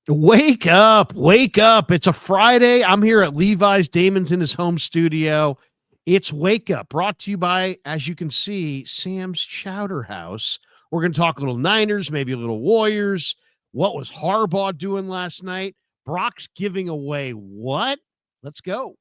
Wake up, wake up. It's a Friday. I'm here at Levi's. Damon's in his home studio. It's Wake Up, brought to you by, as you can see, Sam's Chowder House. We're going to talk a little Niners, maybe a little Warriors. What was Harbaugh doing last night? Brock's giving away what? Let's go.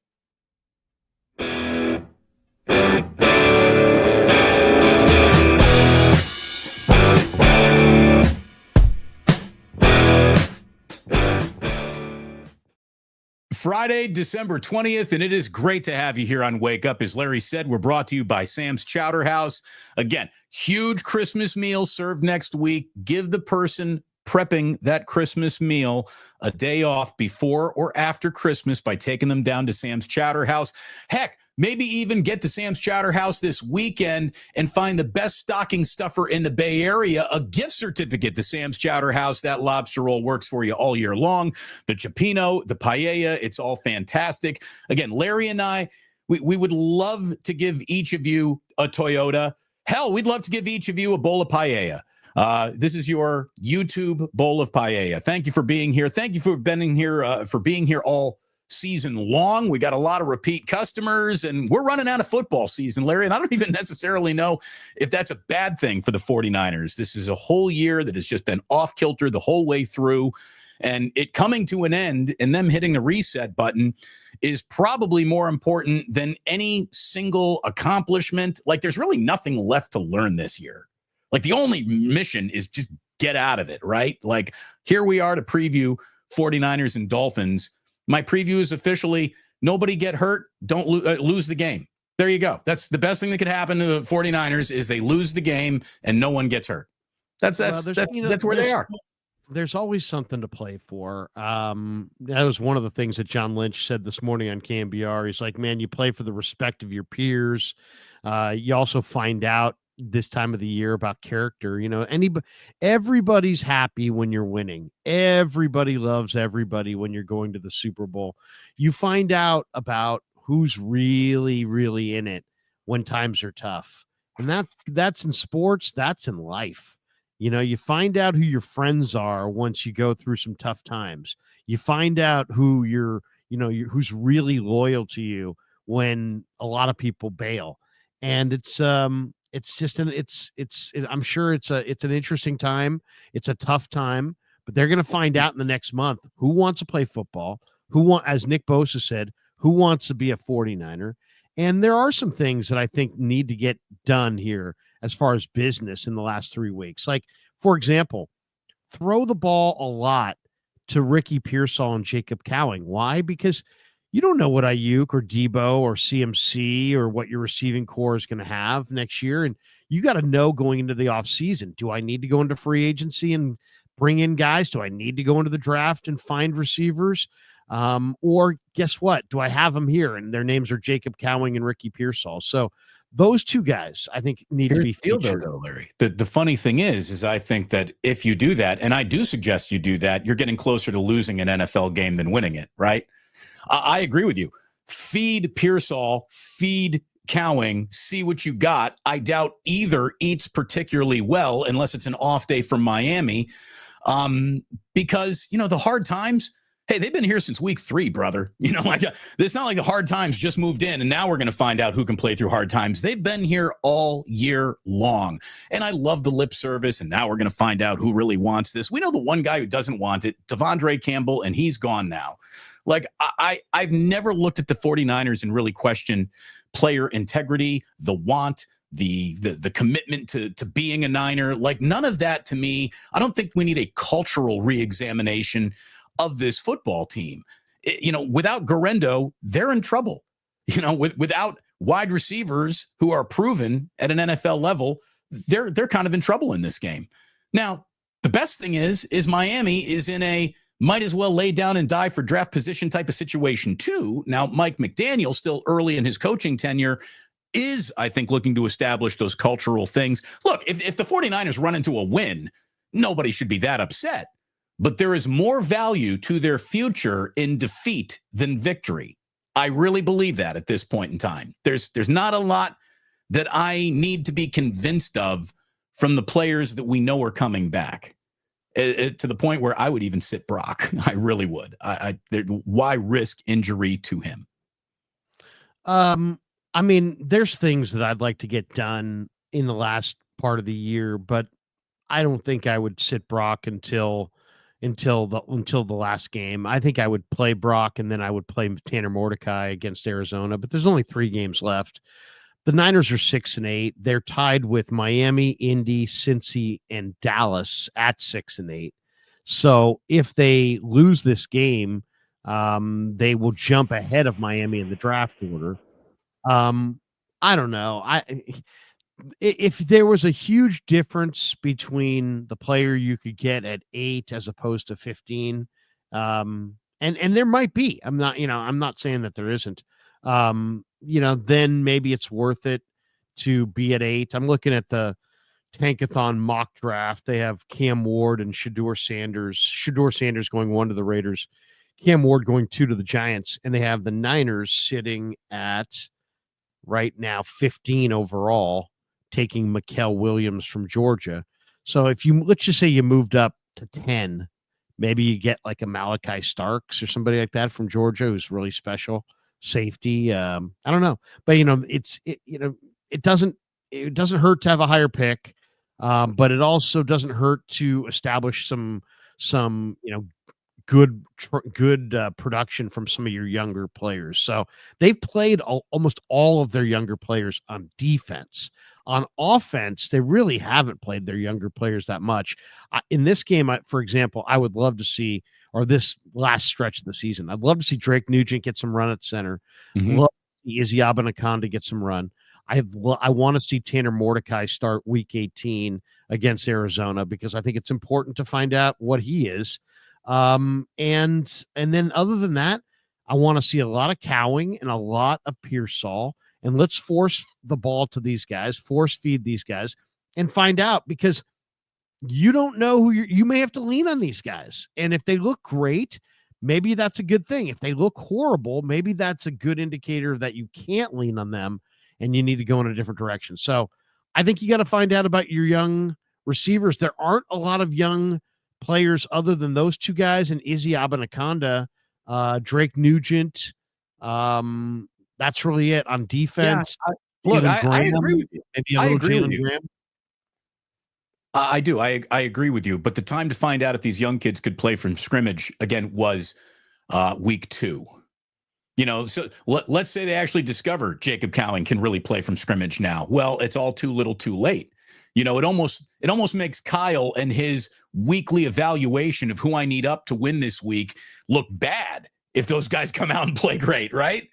Friday, December 20th, and it is great to have you here on Wake Up. As Larry said, we're brought to you by Sam's Chowder House. Again, huge Christmas meal served next week. Give the person prepping that Christmas meal a day off before or after Christmas by taking them down to Sam's Chowder House. Heck, maybe even get to Sam's Chowder House this weekend and find the best stocking stuffer in the Bay Area, a gift certificate to Sam's Chowder House. That lobster roll works for you all year long. The cioppino, the paella, it's all fantastic. Again, Larry and I, we would love to give each of you a Toyota. Hell, we'd love to give each of you a bowl of paella. This is your YouTube bowl of paella. Thank you for being here. Thank you for being here all season long. We got a lot of repeat customers, and we're running out of football season, Larry, and I don't even necessarily know if that's a bad thing for the 49ers. This is a whole year that has just been off kilter the whole way through, and it coming to an end and them hitting the reset button is probably more important than any single accomplishment. Like, there's really nothing left to learn this year. Like, the only mission is just get out of it, right? Like, here we are to preview 49ers and Dolphins. My preview is officially nobody get hurt, don't lose the game. There you go. That's the best thing that could happen to the 49ers is they lose the game and no one gets hurt. That's where they are. There's always something to play for. That was one of the things that John Lynch said this morning on KMBR. He's like, man, you play for the respect of your peers. You also find out this time of the year about character. Everybody's happy when you're winning. Everybody loves everybody when you're going to the Super Bowl. You find out about who's really, really in it when times are tough. And that's in sports, that's in life. You find out who your friends are once you go through some tough times. You find out who who's really loyal to you when a lot of people bail. And I'm sure it's an interesting time. It's a tough time, but they're going to find out in the next month who wants to play football, as Nick Bosa said, who wants to be a 49er. And there are some things that I think need to get done here as far as business in the last 3 weeks. Like, for example, throw the ball a lot to Ricky Pearsall and Jacob Cowing. Why? Because you don't know what Ayuk or Debo or CMC or what your receiving core is going to have next year. And you got to know going into the offseason, do I need to go into free agency and bring in guys? Do I need to go into the draft and find receivers? Or guess what? Do I have them here? And their names are Jacob Cowing and Ricky Pearsall. So those two guys, I think, need to be featured. Though, Larry. The funny thing is I think that if you do that, and I do suggest you do that, you're getting closer to losing an NFL game than winning it, right? I agree with you. Feed Pearsall, feed Cowing, see what you got. I doubt either eats particularly well unless it's an off day from Miami. Because, the hard times, hey, they've been here since week 3, brother. It's not like the hard times just moved in and now we're going to find out who can play through hard times. They've been here all year long. And I love the lip service. And now we're going to find out who really wants this. We know the one guy who doesn't want it, Devondre Campbell, and he's gone now. Like, I've never looked at the 49ers and really questioned player integrity, the want, the commitment to being a Niner. Like, none of that to me. I don't think we need a cultural reexamination of this football team. Without Garendo, they're in trouble. Without wide receivers who are proven at an NFL level, they're kind of in trouble in this game. Now, the best thing is Miami is in a might as well lay down and die for draft position type of situation too. Now, Mike McDaniel, still early in his coaching tenure, is, I think, looking to establish those cultural things. Look, if the 49ers run into a win, nobody should be that upset. But there is more value to their future in defeat than victory. I really believe that at this point in time. There's not a lot that I need to be convinced of from the players that we know are coming back. to the point where I would even sit Brock. I really would. Why risk injury to him? I mean, there's things that I'd like to get done in the last part of the year, but I don't think I would sit Brock until the last game. I think I would play Brock and then I would play Tanner Mordecai against Arizona, but there's only 3 games left. The Niners are 6-8. They're tied with Miami, Indy, Cincy, and Dallas at 6-8. So if they lose this game, they will jump ahead of Miami in the draft order. I don't know. If there was a huge difference between the player you could get at 8 as opposed to 15, and there might be. I'm not saying that there isn't. Then maybe it's worth it to be at 8. I'm looking at the Tankathon mock draft. They have Cam Ward and Shador Sanders. Shador Sanders going 1 to the Raiders, Cam Ward going 2 to the Giants, and they have the Niners sitting at right now 15 overall, taking Mikael Williams from Georgia. So if let's just say you moved up to 10, maybe you get like a Malachi Starks or somebody like that from Georgia who's really special safety. I don't know, but it doesn't hurt to have a higher pick, but it also doesn't hurt to establish some good production from some of your younger players. So they've played almost all of their younger players on defense. On offense, they really haven't played their younger players that much. In this game, for example, I would love to see, or this last stretch of the season, I'd love to see Drake Nugent get some run at center. Love to see Izzy Abanikanda get some run. I want to see Tanner Mordecai start week 18 against Arizona because I think it's important to find out what he is. And then other than that, I want to see a lot of Cowing and a lot of Pearsall, and let's force the ball to these guys, force feed these guys, and find out, because you don't know who you may have to lean on these guys. And if they look great, maybe that's a good thing. If they look horrible, maybe that's a good indicator that you can't lean on them and you need to go in a different direction. So I think you got to find out about your young receivers. There aren't a lot of young players other than those 2 guys and Izzy Abanikanda, Drake Nugent. That's really it on defense. Yeah, I agree with you. Maybe a little Jalen Graham. I do. I agree with you. But the time to find out if these young kids could play from scrimmage again was week 2. So let's say they actually discover Jacob Cowing can really play from scrimmage now. Well, it's all too little too late. It almost makes Kyle and his weekly evaluation of who I need up to win this week look bad if those guys come out and play great, right?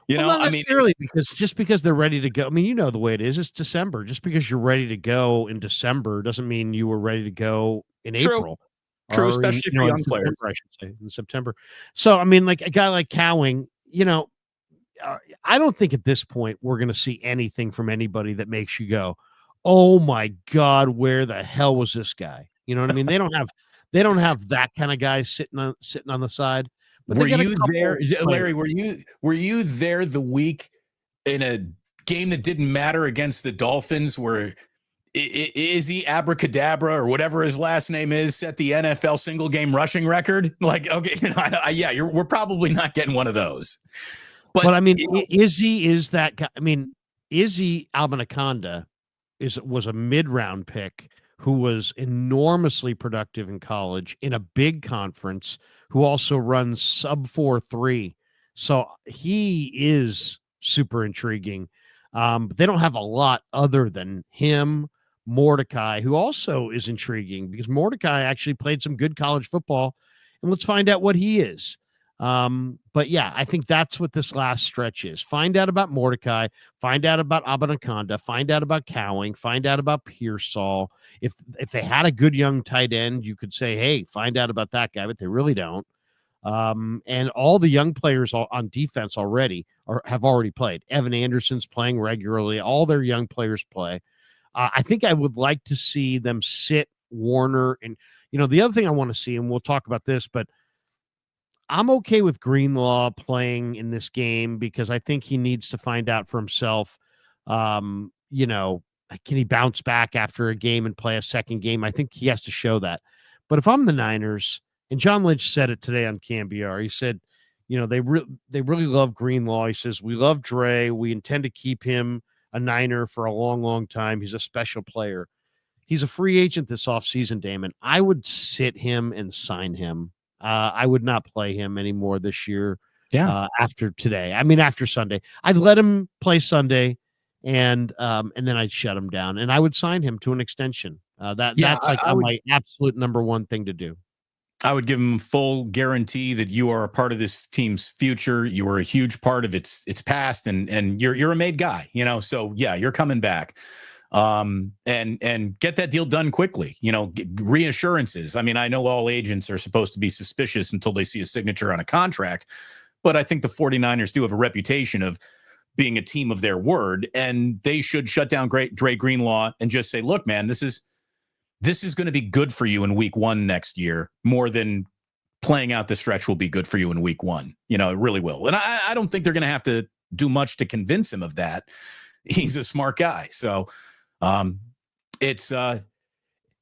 Not necessarily, because they're ready to go. I mean, the way it is. It's December. Just because you're ready to go in December doesn't mean you were ready to go in April. True, especially for young players. I should say in September. So, I mean, like a guy like Cowing, I don't think at this point we're going to see anything from anybody that makes you go, "Oh my God, where the hell was this guy?" You know what I mean? They don't have that kind of guy sitting on the side. But were you there, Larry? Were you there the week in a game that didn't matter against the Dolphins, where Izzy Abracadabra or whatever his last name is set the NFL single game rushing record? Like, okay, we're probably not getting one of those. But I mean, Izzy is that guy. I mean, Izzy Abanikanda was a mid-round pick who was enormously productive in college in a big conference, who also runs sub 4.3. So he is super intriguing. But they don't have a lot other than him, Mordecai, who also is intriguing because Mordecai actually played some good college football, and let's find out what he is. But yeah, I think that's what this last stretch is. Find out about Mordecai, find out about Abanikanda, find out about Cowing, find out about Pearsall. If they had a good young tight end, you could say, hey, find out about that guy, but they really don't. And all the young players on defense have already played. Evan Anderson's playing regularly. All their young players play. I think I would like to see them sit Warner. And, the other thing I want to see, and we'll talk about this, but I'm okay with Greenlaw playing in this game because I think he needs to find out for himself, can he bounce back after a game and play a second game? I think he has to show that. But if I'm the Niners, and John Lynch said it today on CanBR, he said, they really love Greenlaw. He says, we love Dre. We intend to keep him a Niner for a long, long time. He's a special player. He's a free agent this offseason, Damon. I would sit him and sign him. I would not play him anymore this year. Yeah. After today. I mean, after Sunday. I'd let him play Sunday, and then I'd shut him down, and I would sign him to an extension. That's like my absolute number one thing to do. I would give him full guarantee that you are a part of this team's future. You are a huge part of its past, and you're a made guy, So yeah, you're coming back, and get that deal done quickly. Reassurances. I mean, I know all agents are supposed to be suspicious until they see a signature on a contract, but I think the 49ers do have a reputation of being a team of their word, and they should shut down Dre Greenlaw and just say, look, man, this is going to be good for you in week 1 next year, more than playing out the stretch will be good for you in week 1. It really will. And I don't think they're going to have to do much to convince him of that. He's a smart guy. So it's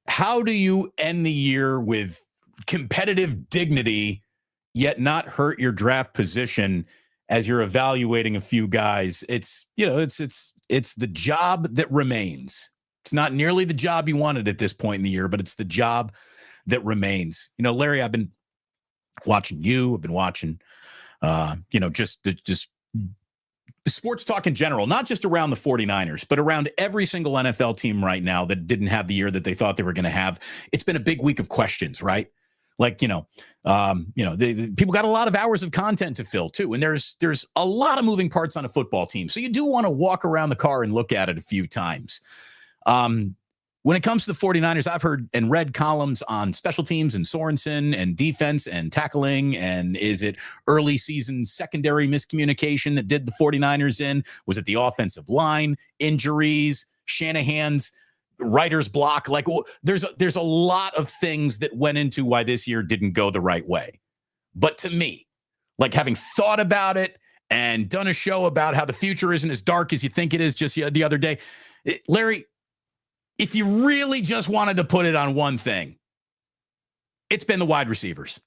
how do you end the year with competitive dignity, yet not hurt your draft position as you're evaluating a few guys? It's the job that remains. It's not nearly the job you wanted at this point in the year, but it's the job that remains. Larry, I've been watching you. I've been watching, just sports talk in general, not just around the 49ers, but around every single NFL team right now that didn't have the year that they thought they were going to have. It's been a big week of questions, right? Like, people got a lot of hours of content to fill too. And there's a lot of moving parts on a football team. So you do want to walk around the car and look at it a few times. When it comes to the 49ers, I've heard and read columns on special teams and Sorensen and defense and tackling. And is it early season secondary miscommunication that did the 49ers in? Was it the offensive line, injuries, Shanahan's writer's block? Like, there's a lot of things that went into why this year didn't go the right way. But to me, like, having thought about it and done a show about how the future isn't as dark as you think it is just the other day, Larry, if you really just wanted to put it on one thing, it's been the wide receivers.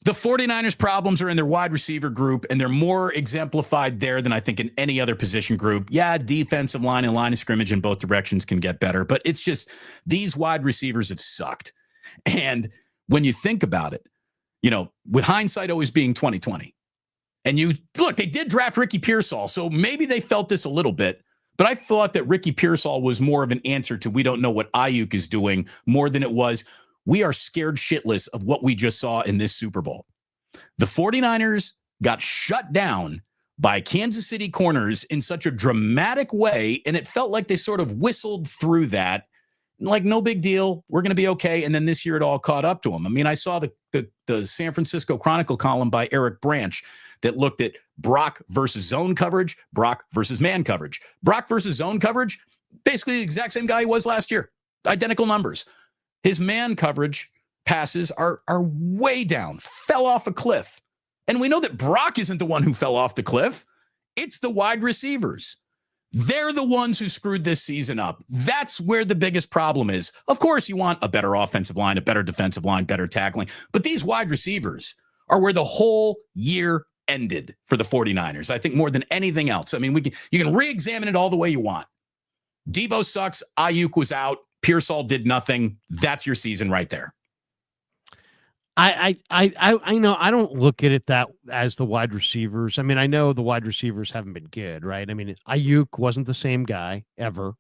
The 49ers' problems are in their wide receiver group, and they're more exemplified there than I think in any other position group. Yeah, defensive line and line of scrimmage in both directions can get better, but it's just these wide receivers have sucked. And when you think about it, with hindsight always being 20/20, and they did draft Ricky Pearsall, so maybe they felt this a little bit. But I thought that Ricky Pearsall was more of an answer to we don't know what Ayuk is doing more than it was we are scared shitless of what we just saw in this Super Bowl. The 49ers got shut down by Kansas City corners in such a dramatic way, and it felt like they sort of whistled through that. Like, no big deal. We're going to be okay. And then this year it all caught up to them. I mean, I saw the San Francisco Chronicle column by Eric Branch that looked at Brock versus zone coverage, Brock versus man coverage. Brock versus zone coverage, basically the exact same guy he was last year. Identical numbers. His man coverage passes are way down, fell off a cliff. And we know that Brock isn't the one who fell off the cliff. It's the wide receivers. They're the ones who screwed this season up. That's where the biggest problem is. Of course, you want a better offensive line, a better defensive line, better tackling. But these wide receivers are where the whole year ended for the 49ers, I think, more than anything else. I mean, you can re-examine it all the way you want. Debo sucks. Ayuk was out. Pearsall did nothing. That's your season right there. I know I don't look at it that as the wide receivers. I mean, I know the wide receivers haven't been good, right? I mean, Ayuk wasn't the same guy ever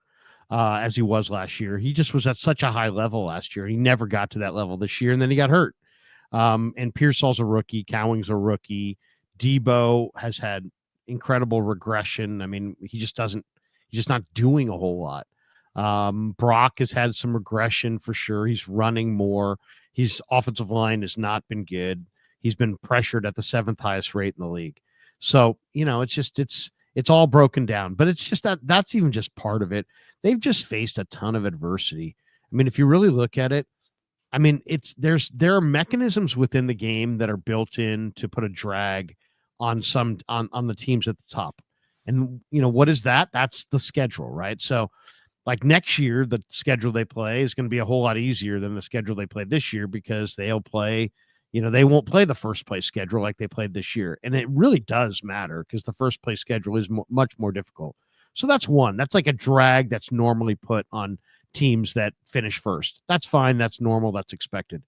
as he was last year. He just was at such a high level last year. He never got to that level this year, and then he got hurt. And Pearsall's a rookie. Cowing's a rookie. Debo has had incredible regression. I mean, he's just not doing a whole lot. Brock has had some regression for sure. He's running more. His offensive line has not been good. He's been pressured at the 7th highest rate in the league. So, it's all broken down, but it's just that's even just part of it. They've just faced a ton of adversity. I mean, if you really look at it, I mean, there are mechanisms within the game that are built in to put a drag on on the teams at the top. And what is that? That's the schedule, right? So, Like next year, the schedule they play is going to be a whole lot easier than the schedule they played this year because they'll play, they won't play the first place schedule like they played this year. And it really does matter because the first place schedule is much more difficult. So that's one. That's like a drag that's normally put on teams that finish first. That's fine. That's normal. That's expected.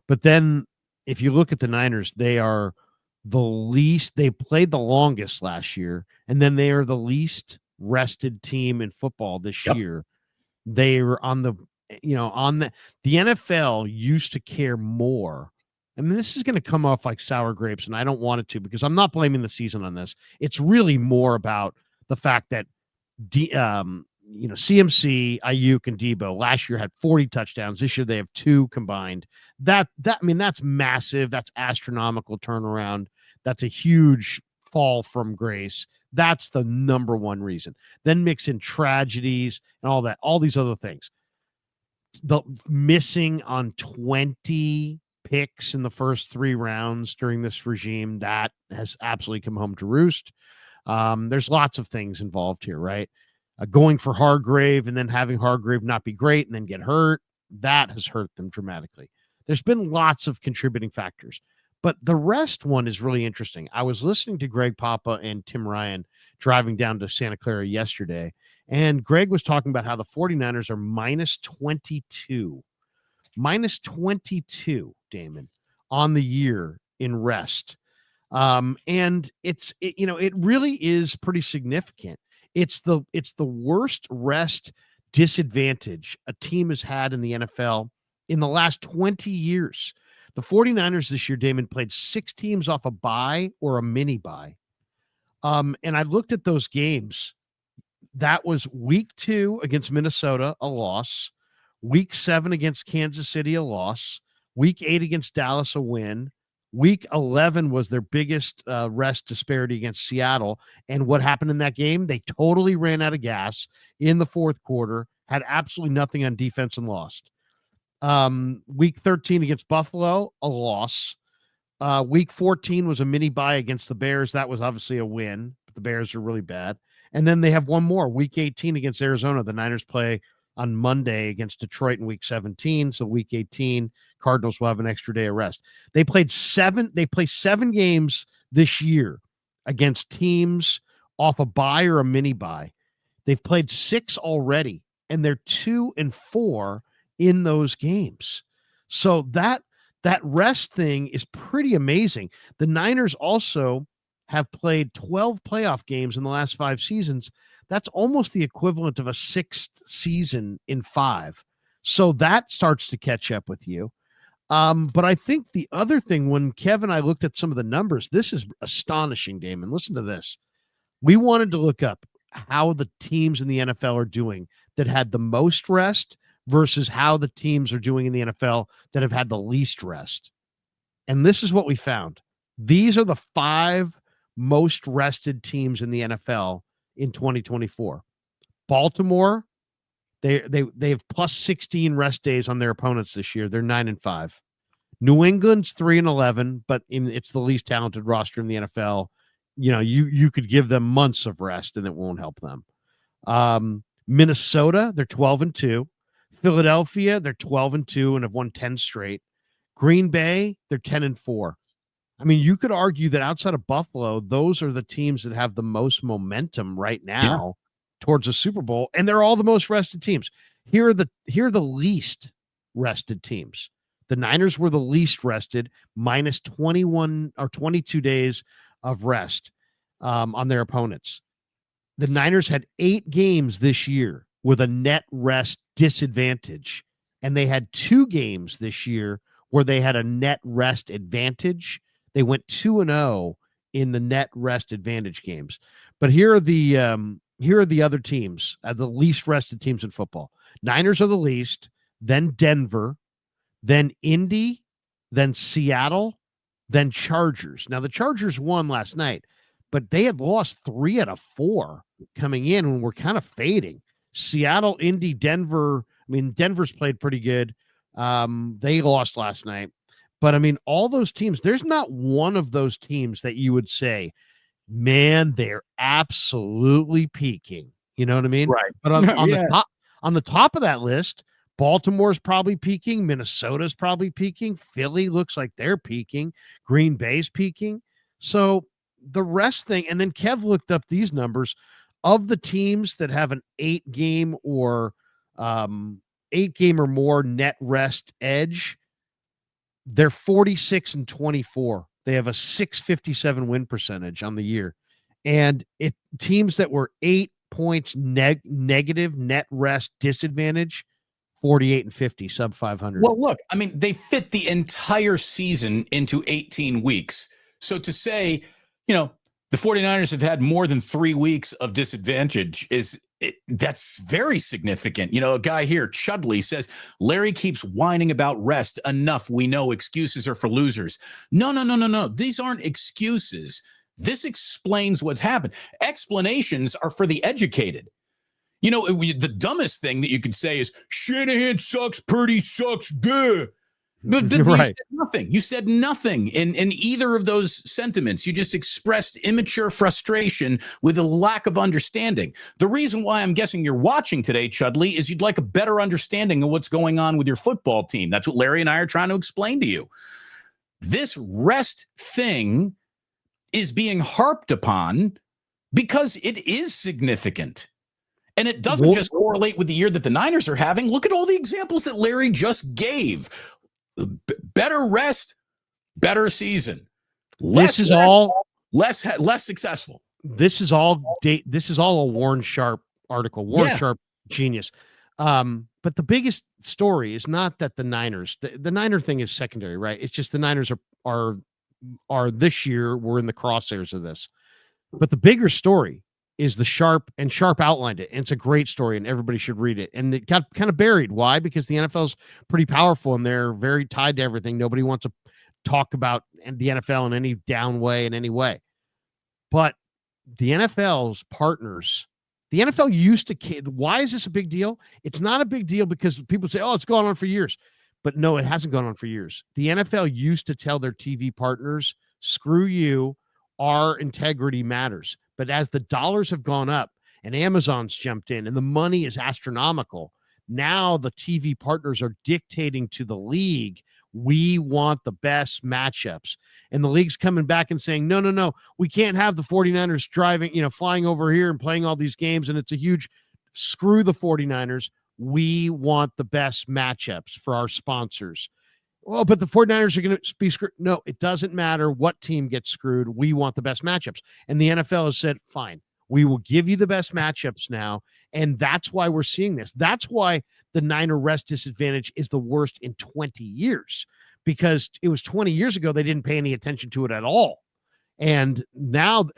But then if you look at the Niners, they are they played the longest last year, and then they are the least rested team in football this year. They were on the NFL used to care more. I mean, this is going to come off like sour grapes, and I don't want it to because I'm not blaming the season on this. It's really more about the fact that CMC, Ayuk, and Debo last year had 40 touchdowns. This year they have 2 combined. That's massive. That's astronomical turnaround. That's a huge fall from grace. That's the number one reason. Then mix in tragedies and all that, all these other things. The missing on 20 picks in the first 3 rounds during this regime, that has absolutely come home to roost. There's lots of things involved here, right? Going for Hargrave and then having Hargrave not be great and then get hurt, that has hurt them dramatically. There's been lots of contributing factors, but the rest one is really interesting. I was listening to Greg Papa and Tim Ryan driving down to Santa Clara yesterday, and Greg was talking about how the 49ers are minus 22, Damon, on the year in rest. And it really is pretty significant. It's the worst rest disadvantage a team has had in the NFL in the last 20 years. The 49ers this year, Damon, played 6 teams off a bye or a mini bye. And I looked at those games. That was week 2 against Minnesota, a loss. Week 7 against Kansas City, a loss. Week 8 against Dallas, a win. Week 11 was their biggest rest disparity against Seattle. And what happened in that game? They totally ran out of gas in the fourth quarter, had absolutely nothing on defense and lost. Week 13 against Buffalo, a loss. Week 14 was a mini bye against the Bears. That was obviously a win, but the Bears are really bad. And then they have one more. Week 18 against Arizona. The Niners play on Monday against Detroit in week 17. So week 18, Cardinals will have an extra day of rest. They play 7 games this year against teams off a bye or a mini bye. They've played 6 already, and they're 2-4 in those games. So that rest thing is pretty amazing. The Niners also have played 12 playoff games in the last 5 seasons. That's almost the equivalent of a 6th season in 5. So that starts to catch up with you. But I think the other thing, when Kevin and I looked at some of the numbers, this is astonishing, Damon. Listen to this. We wanted to look up how the teams in the NFL are doing that had the most rest versus how the teams are doing in the NFL that have had the least rest. And this is what we found. These are the 5 most rested teams in the NFL in 2024. Baltimore, they have plus 16 rest days on their opponents this year. They're 9-5. New England's 3-11, but it's the least talented roster in the NFL. You could give them months of rest and it won't help them. Minnesota, they're 12-2. Philadelphia, they're 12-2 and have won 10 straight. Green Bay, they're 10-4. I mean, you could argue that outside of Buffalo, those are the teams that have the most momentum right now towards a Super Bowl, and they're all the most rested teams. Here are the least rested teams. The Niners were the least rested, minus 21 or 22 days of rest on their opponents. The Niners had 8 games this year with a net rest disadvantage, and they had 2 games this year where they had a net rest advantage. They went 2-0 in the net rest advantage games. But here are the other teams, the least rested teams in football. Niners are the least, then Denver, then Indy, then Seattle, then Chargers. Now, the Chargers won last night, but they had lost 3 out of 4 coming in and were kind of fading. Seattle, Indy, Denver. I mean, Denver's played pretty good. They lost last night. But, I mean, all those teams, there's not one of those teams that you would say, man, they're absolutely peaking. You know what I mean? Right. But on On the top of that list, Baltimore's probably peaking. Minnesota's probably peaking. Philly looks like they're peaking. Green Bay's peaking. So the rest thing, and then Kev looked up these numbers of the teams that have an 8-game or 8-game or more net rest edge. They're 46-24. They have a 657 win percentage on the year. And teams that were 8 points negative net rest disadvantage, 48-50, sub 500. Well, look, I mean, they fit the entire season into 18 weeks. So to say, the 49ers have had more than 3 weeks of disadvantage that's very significant. A guy here, Chudley, says, Larry keeps whining about rest. Enough. We know excuses are for losers. No. These aren't excuses. This explains what's happened. Explanations are for the educated. The dumbest thing that you could say is Shanahan sucks, Purdy sucks, duh. But you said nothing. You said nothing in either of those sentiments. You just expressed immature frustration with a lack of understanding. The reason why I'm guessing you're watching today, Chudley, is you'd like a better understanding of what's going on with your football team. That's what Larry and I are trying to explain to you. This rest thing is being harped upon because it is significant. And it doesn't just correlate with the year that the Niners are having. Look at all the examples that Larry just gave. Better rest, better season. Less successful. This is all a Warren Sharp article. Warren Sharp, genius. But the biggest story is not that the Niners, the Niner thing is secondary, right? It's just the Niners are this year, we're in the crosshairs of this. But the bigger story is the Sharp, and Sharp outlined it. And it's a great story and everybody should read it. And it got kind of buried. Why? Because the NFL is pretty powerful and they're very tied to everything. Nobody wants to talk about the NFL in any down way in any way. But the NFL's partners, the NFL used to, why is this a big deal? It's not a big deal because people say, oh, it's gone on for years. But no, it hasn't gone on for years. The NFL used to tell their TV partners, screw you, our integrity matters. But as the dollars have gone up and Amazon's jumped in and the money is astronomical, now the TV partners are dictating to the league, we want the best matchups. And the league's coming back and saying, no, we can't have the 49ers driving, flying over here and playing all these games. And it's a huge screw the 49ers. We want the best matchups for our sponsors. Well, but the 49ers are going to be screwed. No, it doesn't matter what team gets screwed. We want the best matchups. And the NFL has said, fine, we will give you the best matchups now. And that's why we're seeing this. That's why the Niner rest disadvantage is the worst in 20 years, because it was 20 years ago. They didn't pay any attention to it at all. And now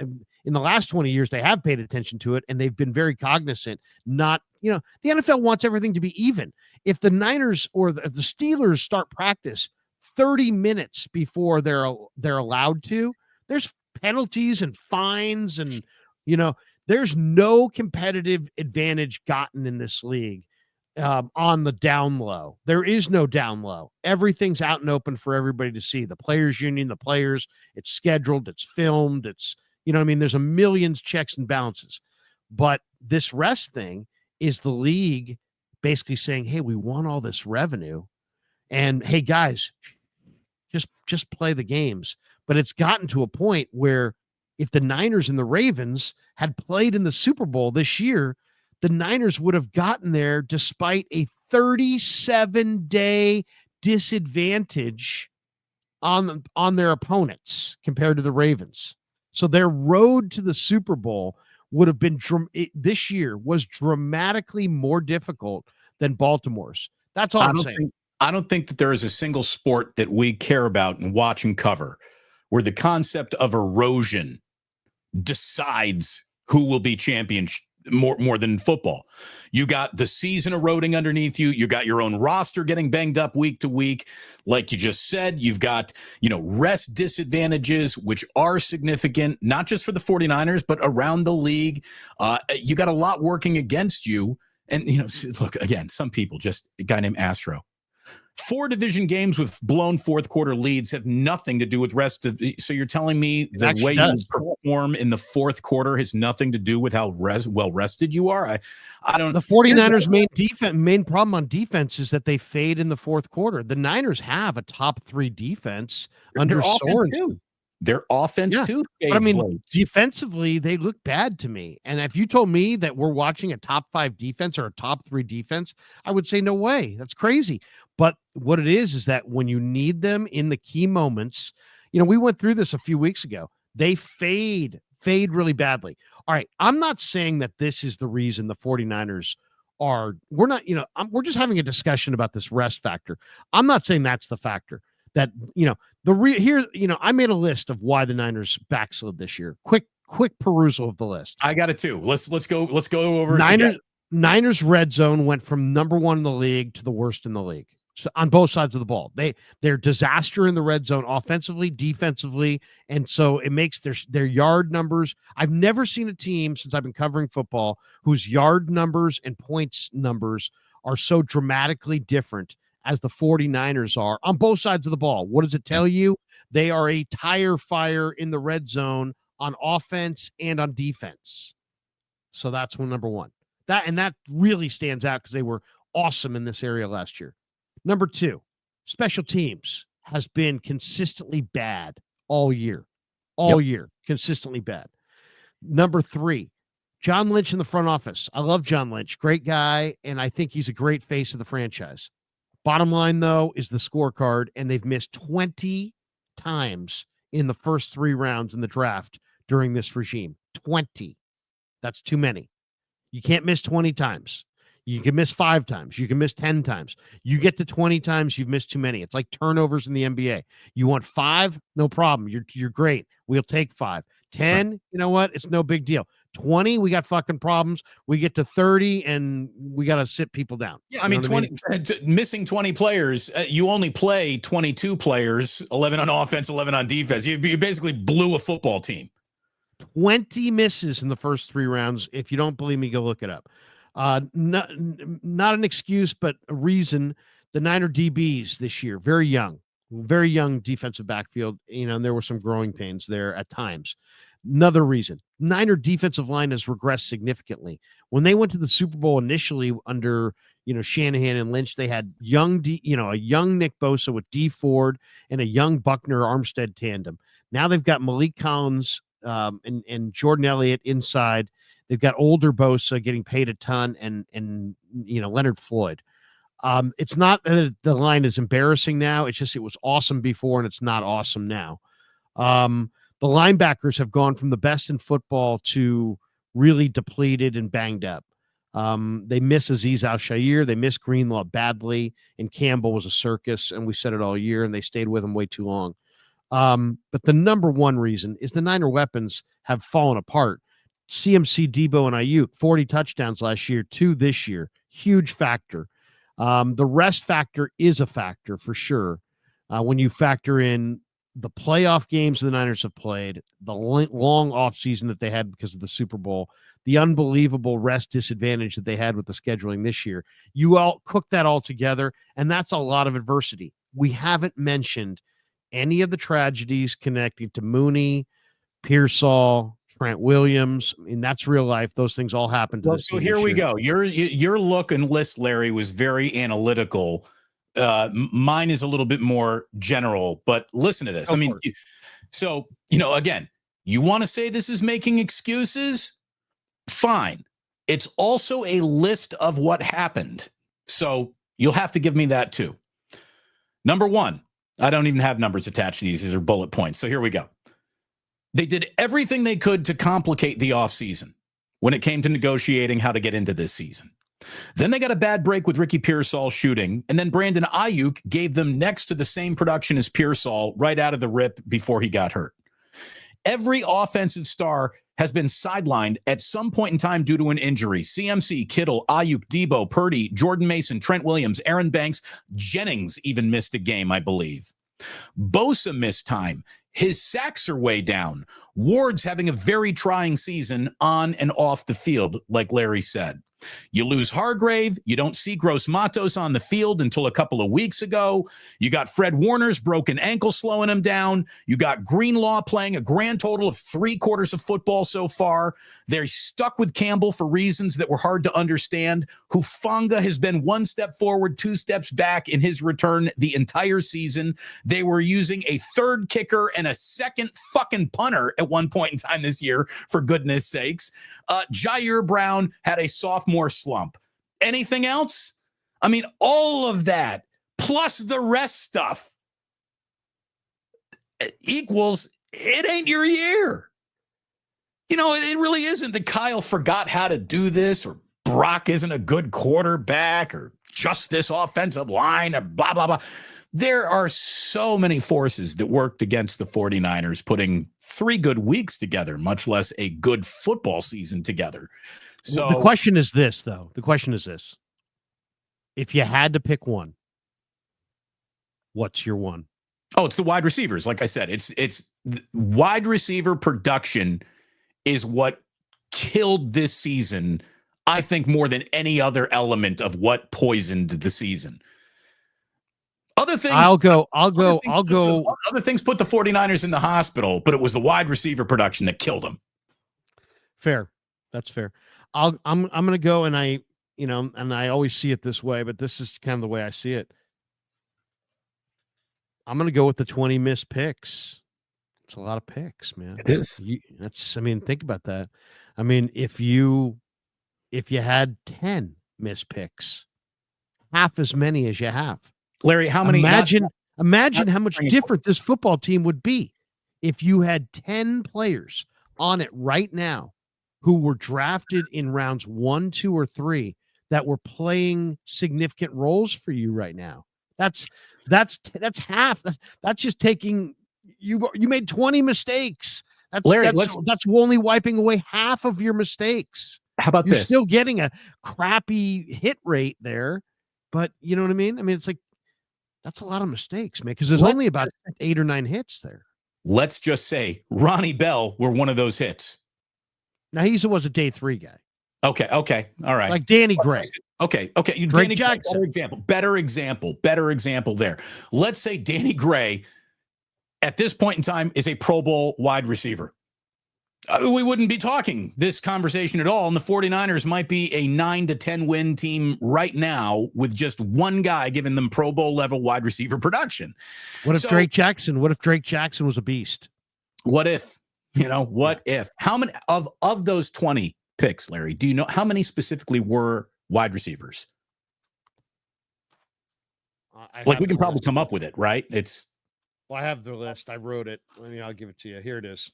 in the last 20 years, they have paid attention to it and they've been very cognizant. Not, the NFL wants everything to be even. If the Niners or the Steelers start practice 30 minutes before they're allowed to, there's penalties and fines and, there's no competitive advantage gotten in this league on the down low. There is no down low. Everything's out and open for everybody to see. The players union, the players, it's scheduled, it's filmed, it's, there's a million checks and balances. But this rest thing is the league basically saying, hey, we want all this revenue. And hey, guys, just play the games. But it's gotten to a point where if the Niners and the Ravens had played in the Super Bowl this year, the Niners would have gotten there despite a 37-day disadvantage on their opponents compared to the Ravens. So their road to the Super Bowl would have been this year was dramatically more difficult than Baltimore's. That's all I'm saying. I don't think that there is a single sport that we care about and watch and cover where the concept of erosion decides who will be champion more than football. You got the season eroding underneath you. You got your own roster getting banged up week to week. Like you just said, you've got, rest disadvantages, which are significant, not just for the 49ers, but around the league. You got a lot working against you. And, look, again, some people a guy named Astro. 4 division games with blown fourth quarter leads have nothing to do with rest of. So you're telling me the way you perform in the fourth quarter has nothing to do with how well rested you are? I don't. The 49ers' main problem on defense is that they fade in the fourth quarter. The Niners have a top 3 defense under Sorensen. Their offense too. But I mean, defensively, they look bad to me. And if you told me that we're watching a top 5 defense or a top 3 defense, I would say no way. That's crazy. But what it is that when you need them in the key moments, we went through this a few weeks ago. They fade really badly. All right, I'm not saying that this is the reason the 49ers we're not, we're just having a discussion about this rest factor. I'm not saying that's the factor. That, I made a list of why the Niners backslid this year. Quick perusal of the list. I got it too. Let's go over Niners red zone went from number 1 in the league to the worst in the league. So on both sides of the ball. They're disaster in the red zone, offensively, defensively, and so it makes their yard numbers. I've never seen a team since I've been covering football whose yard numbers and points numbers are so dramatically different as the 49ers are on both sides of the ball. What does it tell you? They are a tire fire in the red zone on offense and on defense. So that's number 1. That really stands out because they were awesome in this area last year. Number 2, special teams has been consistently bad all year. Consistently bad. Number 3, John Lynch in the front office. I love John Lynch. Great guy, and I think he's a great face of the franchise. Bottom line, though, is the scorecard, and they've missed 20 times in the first 3 rounds in the draft during this regime. 20. That's too many. You can't miss 20 times. You can miss 5 times. You can miss 10 times. You get to 20 times, you've missed too many. It's like turnovers in the NBA. You want 5? No problem. You're great. We'll take 5. 10, you know what? It's no big deal. 20, we got fucking problems. We get to 30, and we got to sit people down. Yeah, I mean, missing 20 players, you only play 22 players, 11 on offense, 11 on defense. You basically blew a football team. 20 misses in the first 3 rounds. If you don't believe me, go look it up. Not an excuse, but a reason. The Niner DBs this year, very young defensive backfield, and there were some growing pains there at times. Another reason, Niner defensive line has regressed significantly. When they went to the Super Bowl initially under, Shanahan and Lynch, they had a young Nick Bosa with D Ford and a young Buckner Armstead tandem. Now they've got Malik Collins and Jordan Elliott inside. They've got older Bosa getting paid a ton and Leonard Floyd. It's not that the line is embarrassing now. It's just it was awesome before, and it's not awesome now. The linebackers have gone from the best in football to really depleted and banged up. They miss Azeez Al-Shaair. They miss Greenlaw badly, and Campbell was a circus, and we said it all year, and they stayed with him way too long. But the number 1 reason is the Niner weapons have fallen apart. CMC, Debo, and Ayuk, 40 touchdowns last year, 2 this year. Huge factor. The rest factor is a factor for sure. When you factor in the playoff games the Niners have played, the long offseason that they had because of the Super Bowl, the unbelievable rest disadvantage that they had with the scheduling this year, you all cook that all together, and that's a lot of adversity. We haven't mentioned any of the tragedies connecting to Mooney, Pearsall, Trent Williams. I mean, that's real life. Those things all happened to this team. So here we go. Your look and list, Larry, was very analytical. Mine is a little bit more general, but listen to this. Again, you want to say this is making excuses? Fine. It's also a list of what happened. So you'll have to give me that too. Number 1, I don't even have numbers attached to these. These are bullet points. So here we go. They did everything they could to complicate the offseason when it came to negotiating how to get into this season. Then they got a bad break with Ricky Pearsall shooting, and then Brandon Ayuk gave them next to the same production as Pearsall right out of the rip before he got hurt. Every offensive star has been sidelined at some point in time due to an injury. CMC, Kittle, Ayuk, Debo, Purdy, Jordan Mason, Trent Williams, Aaron Banks, Jennings even missed a game, I believe. Bosa missed time. His sacks are way down. Ward's having a very trying season on and off the field, like Larry said. You lose Hargrave. You don't see Gross Matos on the field until a couple of weeks ago. You got Fred Warner's broken ankle slowing him down. You got Greenlaw playing a grand total of 3/4 of football so far. They're stuck with Campbell for reasons that were hard to understand. Hufanga has been 1 step forward, 2 steps back in his return the entire season. They were using a 3rd kicker and a 2nd fucking punter at one point in time this year, for goodness sakes. Jair Brown had a sophomore slump. Anything else? I mean, all of that, plus the rest stuff, equals it ain't your year. You know, it really isn't that Kyle forgot how to do this, or Brock isn't a good quarterback, or just this offensive line, or blah, blah, blah. There are so many forces that worked against the 49ers putting 3 good weeks together, much less a good football season together. So the question is this, though. The question is this. If you had to pick one, what's your one? Oh, it's the wide receivers. Like I said, it's wide receiver production is what killed this season, I think, more than any other element of what poisoned the season. Other things, I'll go. Other things put the 49ers in the hospital, but it was the wide receiver production that killed them. Fair. That's fair. I'm going to go, and I always see it this way, but this is kind of the way I see it. I'm going to go with the 20 missed picks. It's a lot of picks, man. It is. Think about that. I mean, if you had 10 missed picks, half as many as you have. Larry, how many? Imagine how much different this football team would be if you had 10 players on it right now who were drafted in rounds 1, 2, or 3 that were playing significant roles for you right now. That's half. That's just taking you made 20 mistakes. That's only wiping away half of your mistakes. How about You're this? Still getting a crappy hit rate there, but you know what I mean? I mean, it's like, that's a lot of mistakes, man, because there's only about 8 or 9 hits there. Let's just say Ronnie Bell were one of those hits. Now, he was a day 3 guy. Okay. All right. Like Danny Gray. Okay. Drake Jackson. Better example there. Let's say Danny Gray, at this point in time, is a Pro Bowl wide receiver. We wouldn't be talking this conversation at all, and the 49ers might be a 9 to 10 win team right now with just one guy giving them Pro Bowl level wide receiver production. What if Drake Jackson was a beast? What if? If? How many of those 20 picks, Larry, do you know how many specifically were wide receivers? We can probably come up with it, right? I have the list. I wrote it. I'll give it to you. Here it is.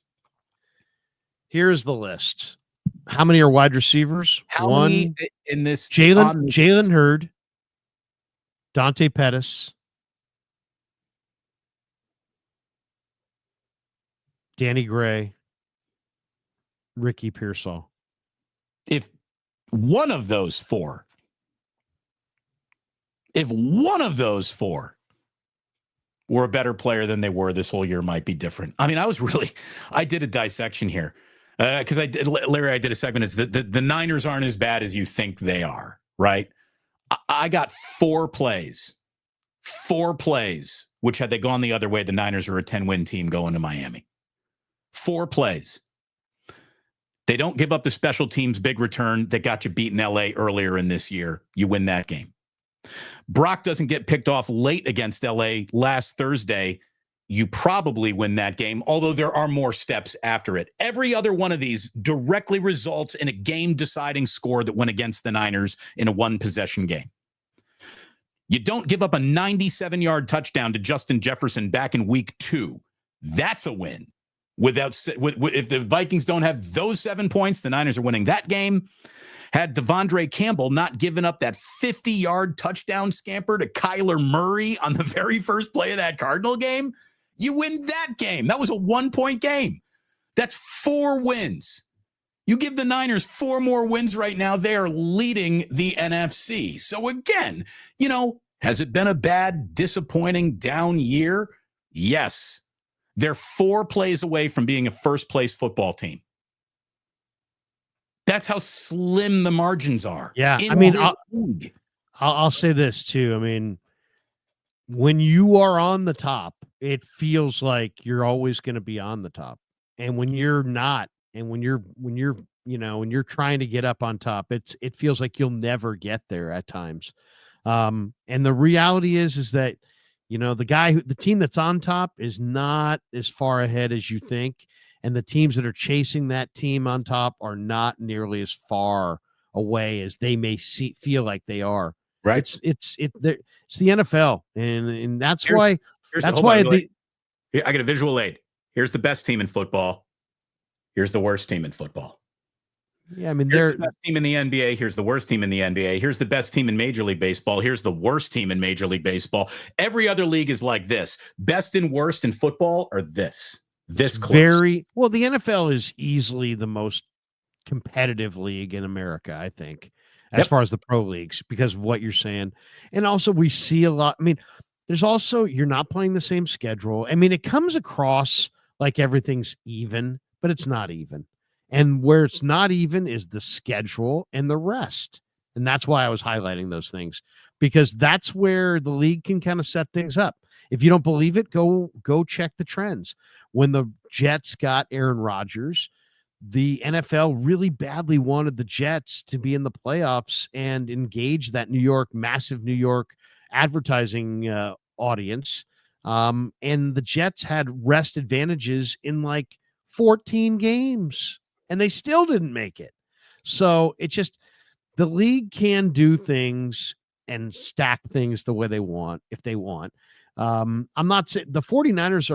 Here's the list. How many are wide receivers? How many in this? Jalen Hurd, Dante Pettis, Danny Gray, Ricky Pearsall. If one of those four were a better player than they were this whole year, might be different. I mean, I did a dissection here. Because I did a segment. It's the Niners aren't as bad as you think they are, right? I got 4 plays, which had they gone the other way, the Niners are a 10-win team going to Miami. 4 plays. They don't give up the special teams big return that got you beat in LA earlier in this year. You win that game. Brock doesn't get picked off late against LA last Thursday. You probably win that game, although there are more steps after it. Every other one of these directly results in a game-deciding score that went against the Niners in a 1-possession game. You don't give up a 97-yard touchdown to Justin Jefferson back in week 2. That's a win. If the Vikings don't have those 7 points, the Niners are winning that game. Had Devondre Campbell not given up that 50-yard touchdown scamper to Kyler Murray on the very first play of that Cardinal game, you win that game. That was a 1-point game. That's 4 wins. You give the Niners 4 more wins right now, they are leading the NFC. So again, has it been a bad, disappointing, down year? Yes. They're 4 plays away from being a first-place football team. That's how slim the margins are. Yeah, in I mean, this league. I'll say this too. I mean, when you are on the top, it feels like you're always going to be on the top. And when you're not, and when you're trying to get up on top, it feels like you'll never get there at times. And the reality is that, the team that's on top is not as far ahead as you think. And the teams that are chasing that team on top are not nearly as far away as they may feel like they are. Right. It's the NFL, and that's Here's- why hold on, I get a visual aid. Here's the best team in football. Here's the worst team in football. Yeah, I mean, here's the best team in the NBA. Here's the worst team in the NBA. Here's the best team in Major League Baseball. Here's the worst team in Major League Baseball. Every other league is like this. Best and worst in football are this close. The NFL is easily the most competitive league in America, I think, as far as the pro leagues, because of what you're saying. And also we see a lot. I mean, there's also, you're not playing the same schedule. I mean, it comes across like everything's even, but it's not even. And where it's not even is the schedule and the rest. And that's why I was highlighting those things, because that's where the league can kind of set things up. If you don't believe it, go check the trends. When the Jets got Aaron Rodgers, the NFL really badly wanted the Jets to be in the playoffs and engage that massive New York advertising audience. And the Jets had rest advantages in like 14 games, and they still didn't make it. So the league can do things and stack things the way they want, if they want. I'm not saying the 49ers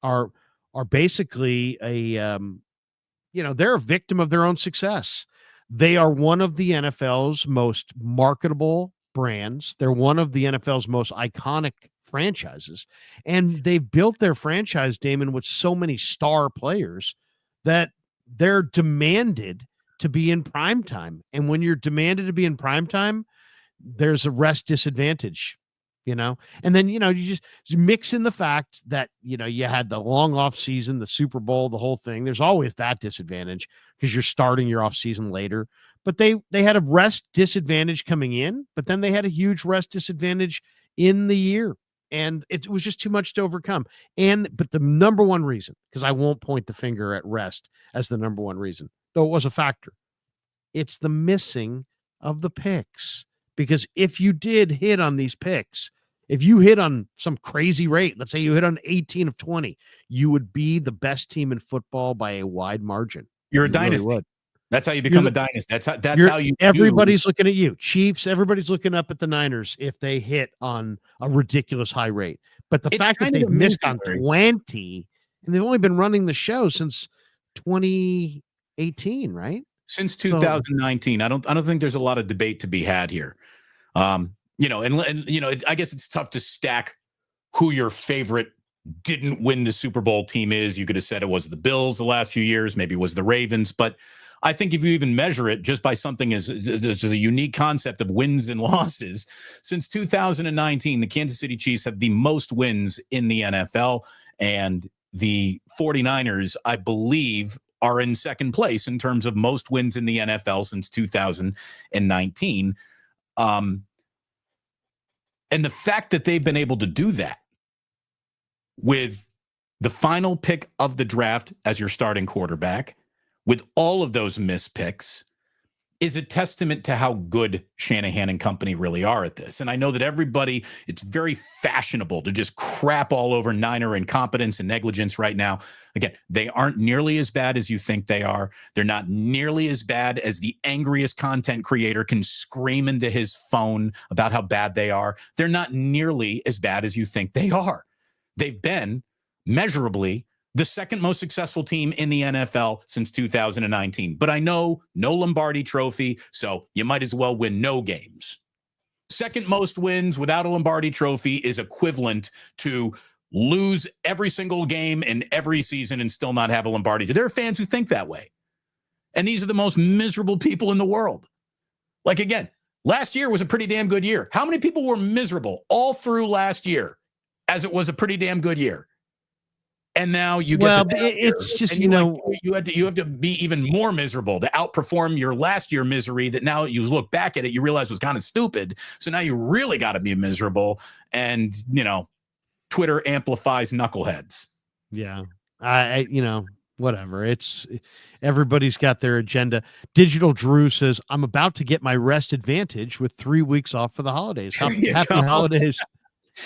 are basically they're a victim of their own success. They are one of the NFL's most marketable brands. They're one of the NFL's most iconic franchises. And they've built their franchise, Damon, with so many star players that they're demanded to be in prime time. And when you're demanded to be in prime time, there's a rest disadvantage. And then, you just mix in the fact that, you had the long off season, the Super Bowl, the whole thing. There's always that disadvantage because you're starting your off season later, but they had a rest disadvantage coming in, but then they had a huge rest disadvantage in the year, and it was just too much to overcome. But the number one reason, because I won't point the finger at rest as the number one reason, though it was a factor, it's the missing of the picks. Because if you did hit on these picks, if you hit on some crazy rate, let's say you hit on 18 of 20, you would be the best team in football by a wide margin. You're a dynasty. Really, that's how you become a dynasty. That's how you. Everybody's looking at you, Chiefs. Everybody's looking up at the Niners if they hit on a ridiculous high rate. But the fact that they've missed on 20, and they've only been running the show since 2018, right? Since 2019, I don't think there's a lot of debate to be had here. I guess it's tough to stack who your favorite didn't win the Super Bowl team is. You could have said it was the Bills the last few years, maybe it was the Ravens, but I think if you even measure it just by something as a unique concept of wins and losses, since 2019, the Kansas City Chiefs have the most wins in the NFL, and the 49ers, I believe, are in second place in terms of most wins in the NFL since 2019. And the fact that they've been able to do that with the final pick of the draft as your starting quarterback, with all of those missed picks, is a testament to how good Shanahan and company really are at this. And I know that it's very fashionable to just crap all over Niner incompetence and negligence right now. Again, they aren't nearly as bad as you think they are. They're not nearly as bad as the angriest content creator can scream into his phone about how bad they are. They're not nearly as bad as you think they are. They've been measurably the second most successful team in the NFL since 2019. But I know no Lombardi trophy, so you might as well win no games. Second most wins without a Lombardi trophy is equivalent to lose every single game in every season and still not have a Lombardi. There are fans who think that way. And these are the most miserable people in the world. Like, again, last year was a pretty damn good year. How many people were miserable all through last year as it was a pretty damn good year? And now you get Well, to it's just, and you have to be even more miserable to outperform your last year misery that now you look back at it, you realize was kind of stupid. So now you really got to be miserable. And, Twitter amplifies knuckleheads. yeah, whatever. It's everybody's got their agenda. Digital Drew says, I'm about to get my rest advantage with 3 weeks off for the holidays. Happy holidays.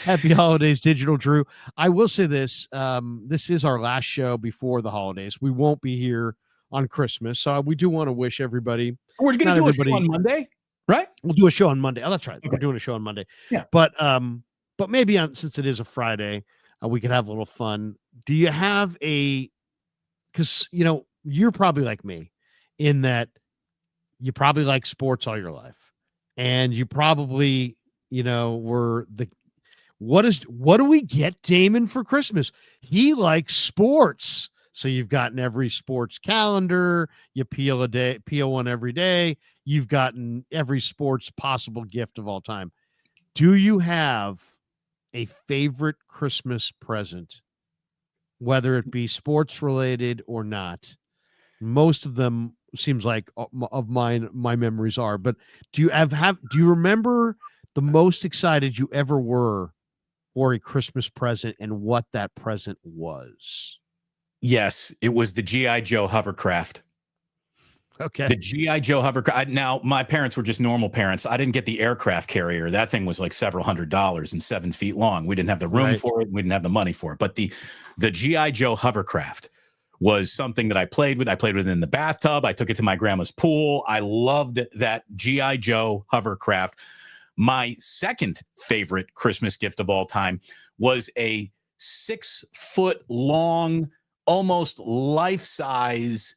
Happy holidays, Digital Drew. I will say this. This is our last show before the holidays. We won't be here on Christmas. So we do want to wish everybody. We're going to do a show on Monday, right? We'll do a show on Monday. Oh, that's right. Okay. We're doing a show on Monday. Yeah. But maybe since it is a Friday, we could have a little fun. Do you have because, you're probably like me in that you probably like sports all your life. And you probably, were what do we get Damon for Christmas? He likes sports. So you've gotten every sports calendar, you peel one every day. You've gotten every sports possible gift of all time. Do you have a favorite Christmas present, whether it be sports related or not? Most of them seems like of mine, my memories are, but do you remember the most excited you ever were for a Christmas present and what that present was? Yes, it was the G.I. Joe hovercraft. Okay. The G.I. Joe hovercraft. Now, my parents were just normal parents. I didn't get the aircraft carrier. That thing was like several $100s and 7 feet long. We didn't have the room for it. We didn't have the money for it. But the G.I. Joe hovercraft was something that I played with. I played with it in the bathtub. I took it to my grandma's pool. I loved that G.I. Joe hovercraft. My second favorite Christmas gift of all time was a 6-foot long, almost life-size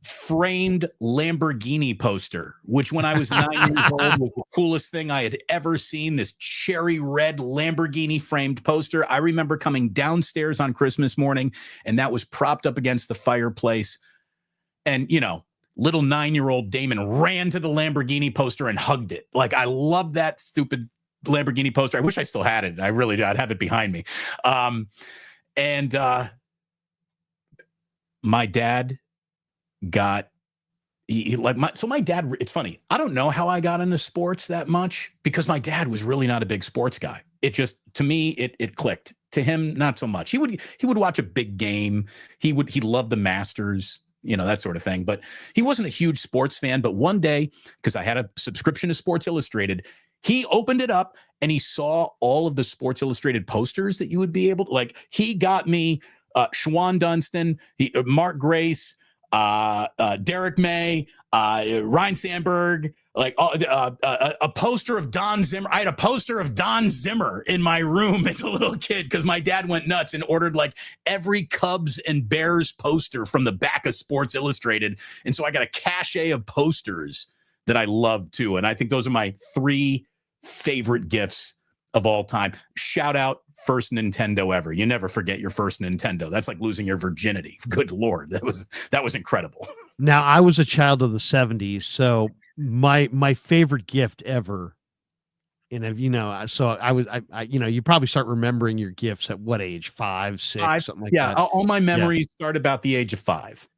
framed Lamborghini poster, which when I was 9 years old was the coolest thing I had ever seen. This cherry red Lamborghini framed poster. I remember coming downstairs on Christmas morning, and that was propped up against the fireplace. And, little 9-year-old Damon ran to the Lamborghini poster and hugged it. Like, I love that stupid Lamborghini poster. I wish I still had it. I really did. I'd have it behind me. My dad got my dad, it's funny. I don't know how I got into sports that much because my dad was really not a big sports guy. It just, to me, it clicked. To him, not so much. He would watch a big game. He loved the Masters, that sort of thing. But he wasn't a huge sports fan. But one day, because I had a subscription to Sports Illustrated, he opened it up and he saw all of the Sports Illustrated posters that you would be able to, he got me Shawan Dunston, Mark Grace, Derek May, Ryan Sandberg, a poster of Don Zimmer. I had a poster of Don Zimmer in my room as a little kid because my dad went nuts and ordered every Cubs and Bears poster from the back of Sports Illustrated. And so I got a cachet of posters that I love too. And I think those are my 3 favorite gifts of all time. Shout out first Nintendo ever. You never forget your first Nintendo. That's like losing your virginity. Good Lord. That was incredible. Now, I was a child of the 70s, so my favorite gift ever, and so I you probably start remembering your gifts at what age? 5, 6, something like that. Yeah, all my memories start about the age of 5.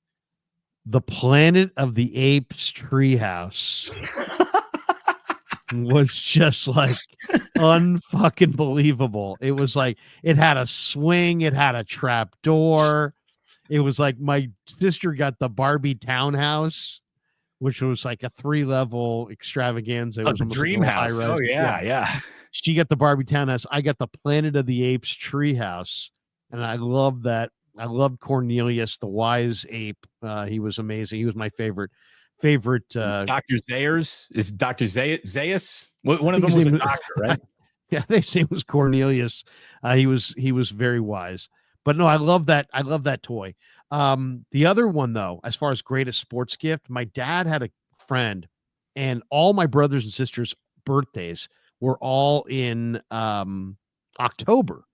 The Planet of the Apes treehouse was just unfucking believable. It was it had a swing, it had a trap door. It was my sister got the Barbie townhouse, which was a 3-level extravaganza. It was the dream house. Oh yeah. She got the Barbie townhouse. I got the Planet of the Apes treehouse, and I love that. I loved Cornelius, the wise ape. He was amazing. He was my favorite. Dr. Zayers is Dr. Zayas. One of them was a doctor, right? Yeah, they say it was Cornelius. He was very wise. But no, I love that. I love that toy. The other one, though, as far as greatest sports gift, my dad had a friend, and all my brothers and sisters' birthdays were all in October.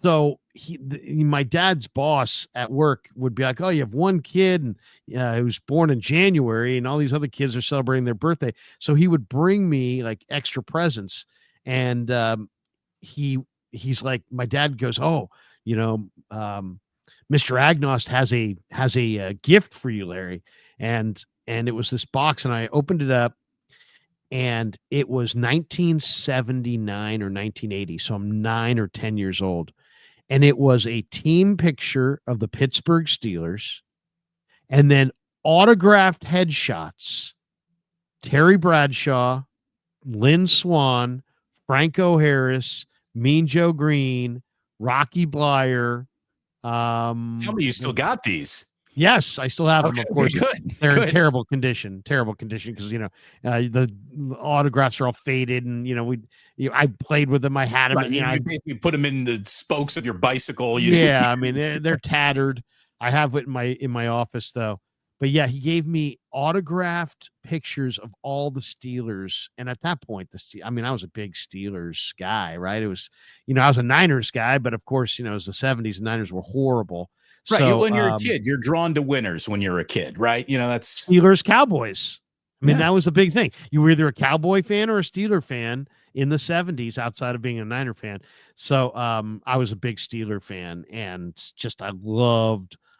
So my dad's boss at work would be like, "Oh, you have one kid and who was born in January, and all these other kids are celebrating their birthday." So he would bring me extra presents, and he's like, my dad goes, "Oh, Mr. Agnost has a gift for you, Larry. And it was this box, and I opened it up, and it was 1979 or 1980. So I'm 9 or 10 years old. And it was a team picture of the Pittsburgh Steelers, and then autographed headshots. Terry Bradshaw, Lynn Swann, Franco Harris, Mean Joe Green, Rocky Blyer. Tell me you still got these. Yes, I still have them. Of course, good. They're in terrible condition because the autographs are all faded, and I played with them. I had them. Right, you put them in the spokes of your bicycle. Yeah, I mean they're tattered. I have it in my office though. But yeah, he gave me autographed pictures of all the Steelers, and at that point, I was a big Steelers guy, right? It was, I was a Niners guy, but of course, it was the '70s, and Niners were horrible. Right. So, when you're a kid, you're drawn to winners when you're a kid, right? That's Steelers, Cowboys. That was the big thing. You were either a Cowboy fan or a Steeler fan in the '70s, outside of being a Niner fan. So I was a big Steeler fan, and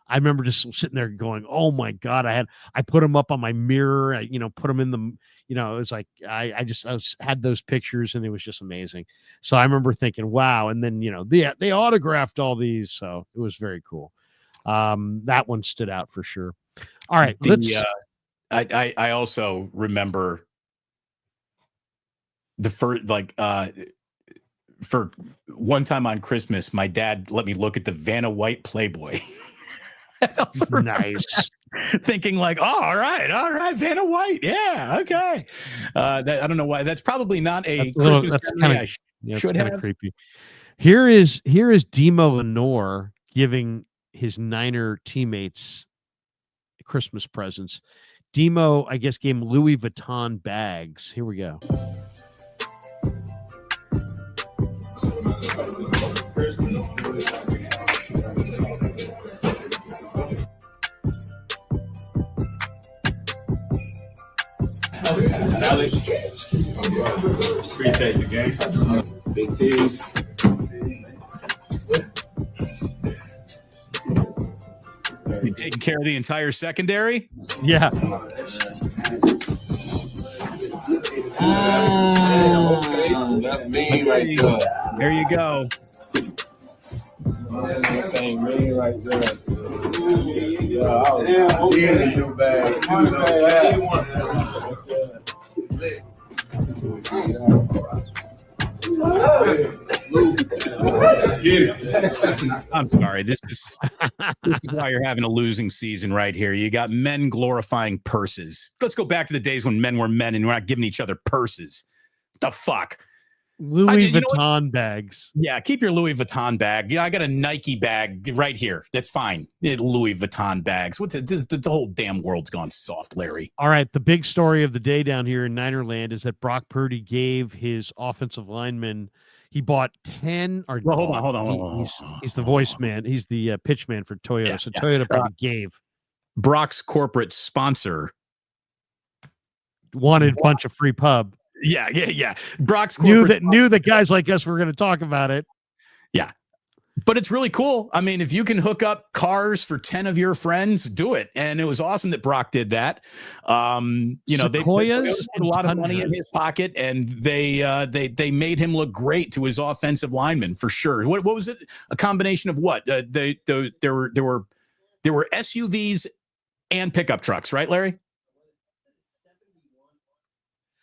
I remember just sitting there going, "Oh my God!" I put them up on my mirror. I put them in the, it was like I had those pictures, and it was just amazing. So I remember thinking, "Wow!" And then they autographed all these, so it was very cool. That one stood out for sure. All right, I also remember the first, for one time on Christmas, my dad let me look at the Vanna White Playboy. Nice. Thinking all right, Vanna White, yeah, okay. I don't know why. That's probably not a Christmas. That's kind of creepy. Here is Demo Lenore giving his Niner teammates Christmas presents. Demo, I guess, gave him Louis Vuitton bags. Here we go. Alex, appreciate the game. Big T. You taking care of the entire secondary? Yeah. That's me right there. There you go. Thing me right there. Yeah, I was in the new bag. I'm sorry. This is why you're having a losing season right here. You got men glorifying purses. Let's go back to the days when men were men and we're not giving each other purses. What the fuck? Louis Vuitton bags. Yeah, keep your Louis Vuitton bag. Yeah, I got a Nike bag right here. That's fine. Louis Vuitton bags. The whole damn world's gone soft, Larry. All right, the big story of the day down here in Ninerland is that Brock Purdy gave his offensive lineman. He bought 10. Or well, hold on. He's the voice man. He's the pitch man for Toyota. Yeah, so Toyota probably gave Brock's corporate sponsor wanted a bunch of free pub. Yeah. Brock's knew that guys like us were going to talk about it. Yeah. But it's really cool. I mean, if you can hook up cars for 10 of your friends, do it. And it was awesome that Brock did that. They put a lot of money in his pocket, and they made him look great to his offensive linemen for sure. What was it? A combination of what? There were SUVs and pickup trucks, right, Larry?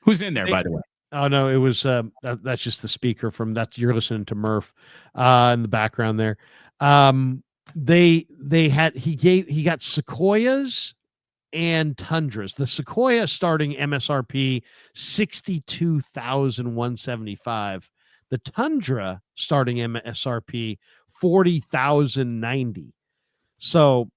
Who's in there, by the way? Oh no, it was that's just the speaker from that. You're listening to Murph in the background there. He got Sequoias and Tundras. The Sequoia starting MSRP $62,175. The Tundra starting MSRP $40,090. So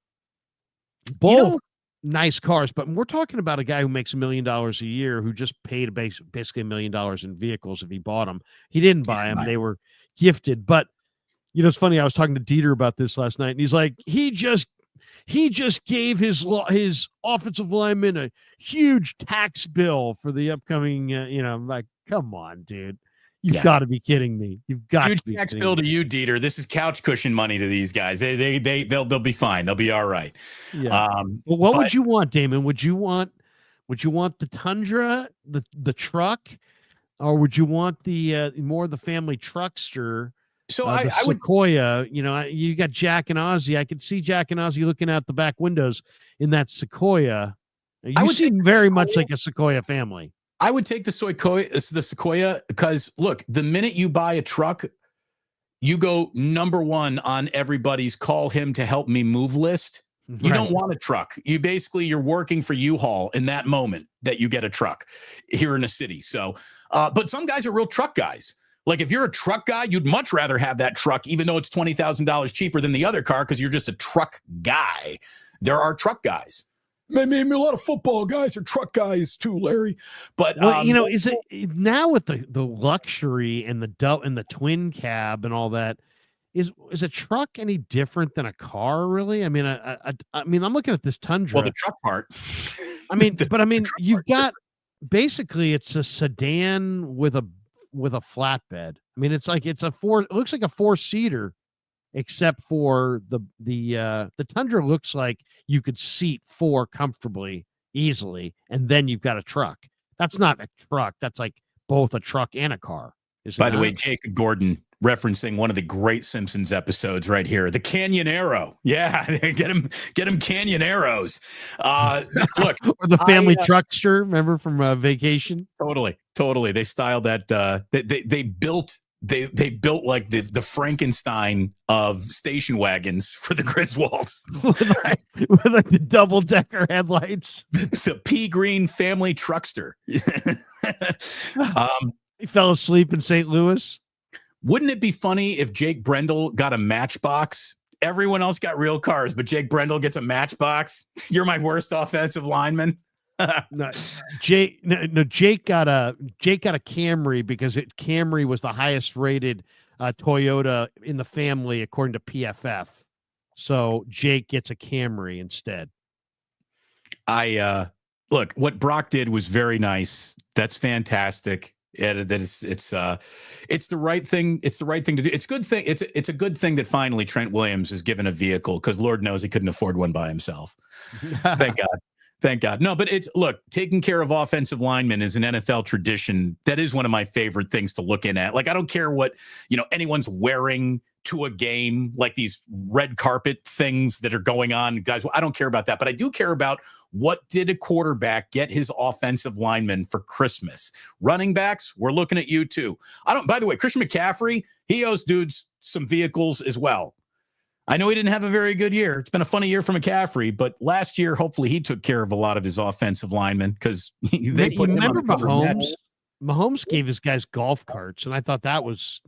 both nice cars, but we're talking about a guy who makes $1 million a year who just paid basically $1 million in vehicles if he bought them. He didn't buy them; they were gifted. But it's funny. I was talking to Dieter about this last night, and he's like, he just gave his offensive lineman a huge tax bill for the upcoming. I'm like, come on, dude. You've got to be kidding me. You've got Huge to be tax kidding bill me. to you, Dieter. This is couch cushion money to these guys. They'll be fine. They'll be all right. Yeah. Well, what would you want, Damon? Would you want the Tundra, the truck, or would you want the more the family truckster? So The I would. Sequoia, you got Jack and Ozzy. I could see Jack and Ozzy looking out the back windows in that Sequoia. You seem very much like a Sequoia family. I would take the Sequoia because look, the minute you buy a truck, you go number one on everybody's call him to help me move list. You don't want a truck. You're working for U-Haul in that moment that you get a truck here in a city. So, but some guys are real truck guys. Like if you're a truck guy, you'd much rather have that truck, even though it's $20,000 cheaper than the other car, because you're just a truck guy. There are truck guys. Maybe a lot of football guys are truck guys too, Larry. But is it now with the luxury and the twin cab and all that? Is a truck any different than a car? Really? I mean, I'm looking at this Tundra. Well, the truck part. You've got basically it's a sedan with a flatbed. I mean, it's like it looks like a 4-seater. Except for the Tundra looks like you could seat 4 comfortably, easily, and then you've got a truck. That's not a truck. That's like both a truck and a car. By the way, Jacob Gordon referencing one of the great Simpsons episodes right here, the Canyon Arrow. Yeah, get him Canyon Arrows. Look, or the family truckster. Remember from Vacation? Totally. They styled that. They built like the Frankenstein of station wagons for the Griswolds. with like the double-decker headlights. The pea green family truckster. He fell asleep in St. Louis. Wouldn't it be funny if Jake Brendel got a Matchbox? Everyone else got real cars, but Jake Brendel gets a Matchbox. You're my worst offensive lineman. No, Jake got a Camry because Camry was the highest rated Toyota in the family according to PFF. So Jake gets a Camry instead. Look, what Brock did was very nice. That's fantastic. It's the right thing. It's the right thing to do. It's good thing. It's a good thing that finally Trent Williams is given a vehicle because Lord knows he couldn't afford one by himself. Thank God. Thank God. No, but taking care of offensive linemen is an NFL tradition. That is one of my favorite things to look in at. Like, I don't care what, anyone's wearing to a game, like these red carpet things that are going on, guys. I don't care about that, but I do care about what did a quarterback get his offensive linemen for Christmas. Running backs, we're looking at you too. By the way, Christian McCaffrey, he owes dudes some vehicles as well. I know he didn't have a very good year. It's been a funny year for McCaffrey, but last year, hopefully he took care of a lot of his offensive linemen because they put him on the cover of Mahomes. Mahomes gave his guys golf carts, and I thought that was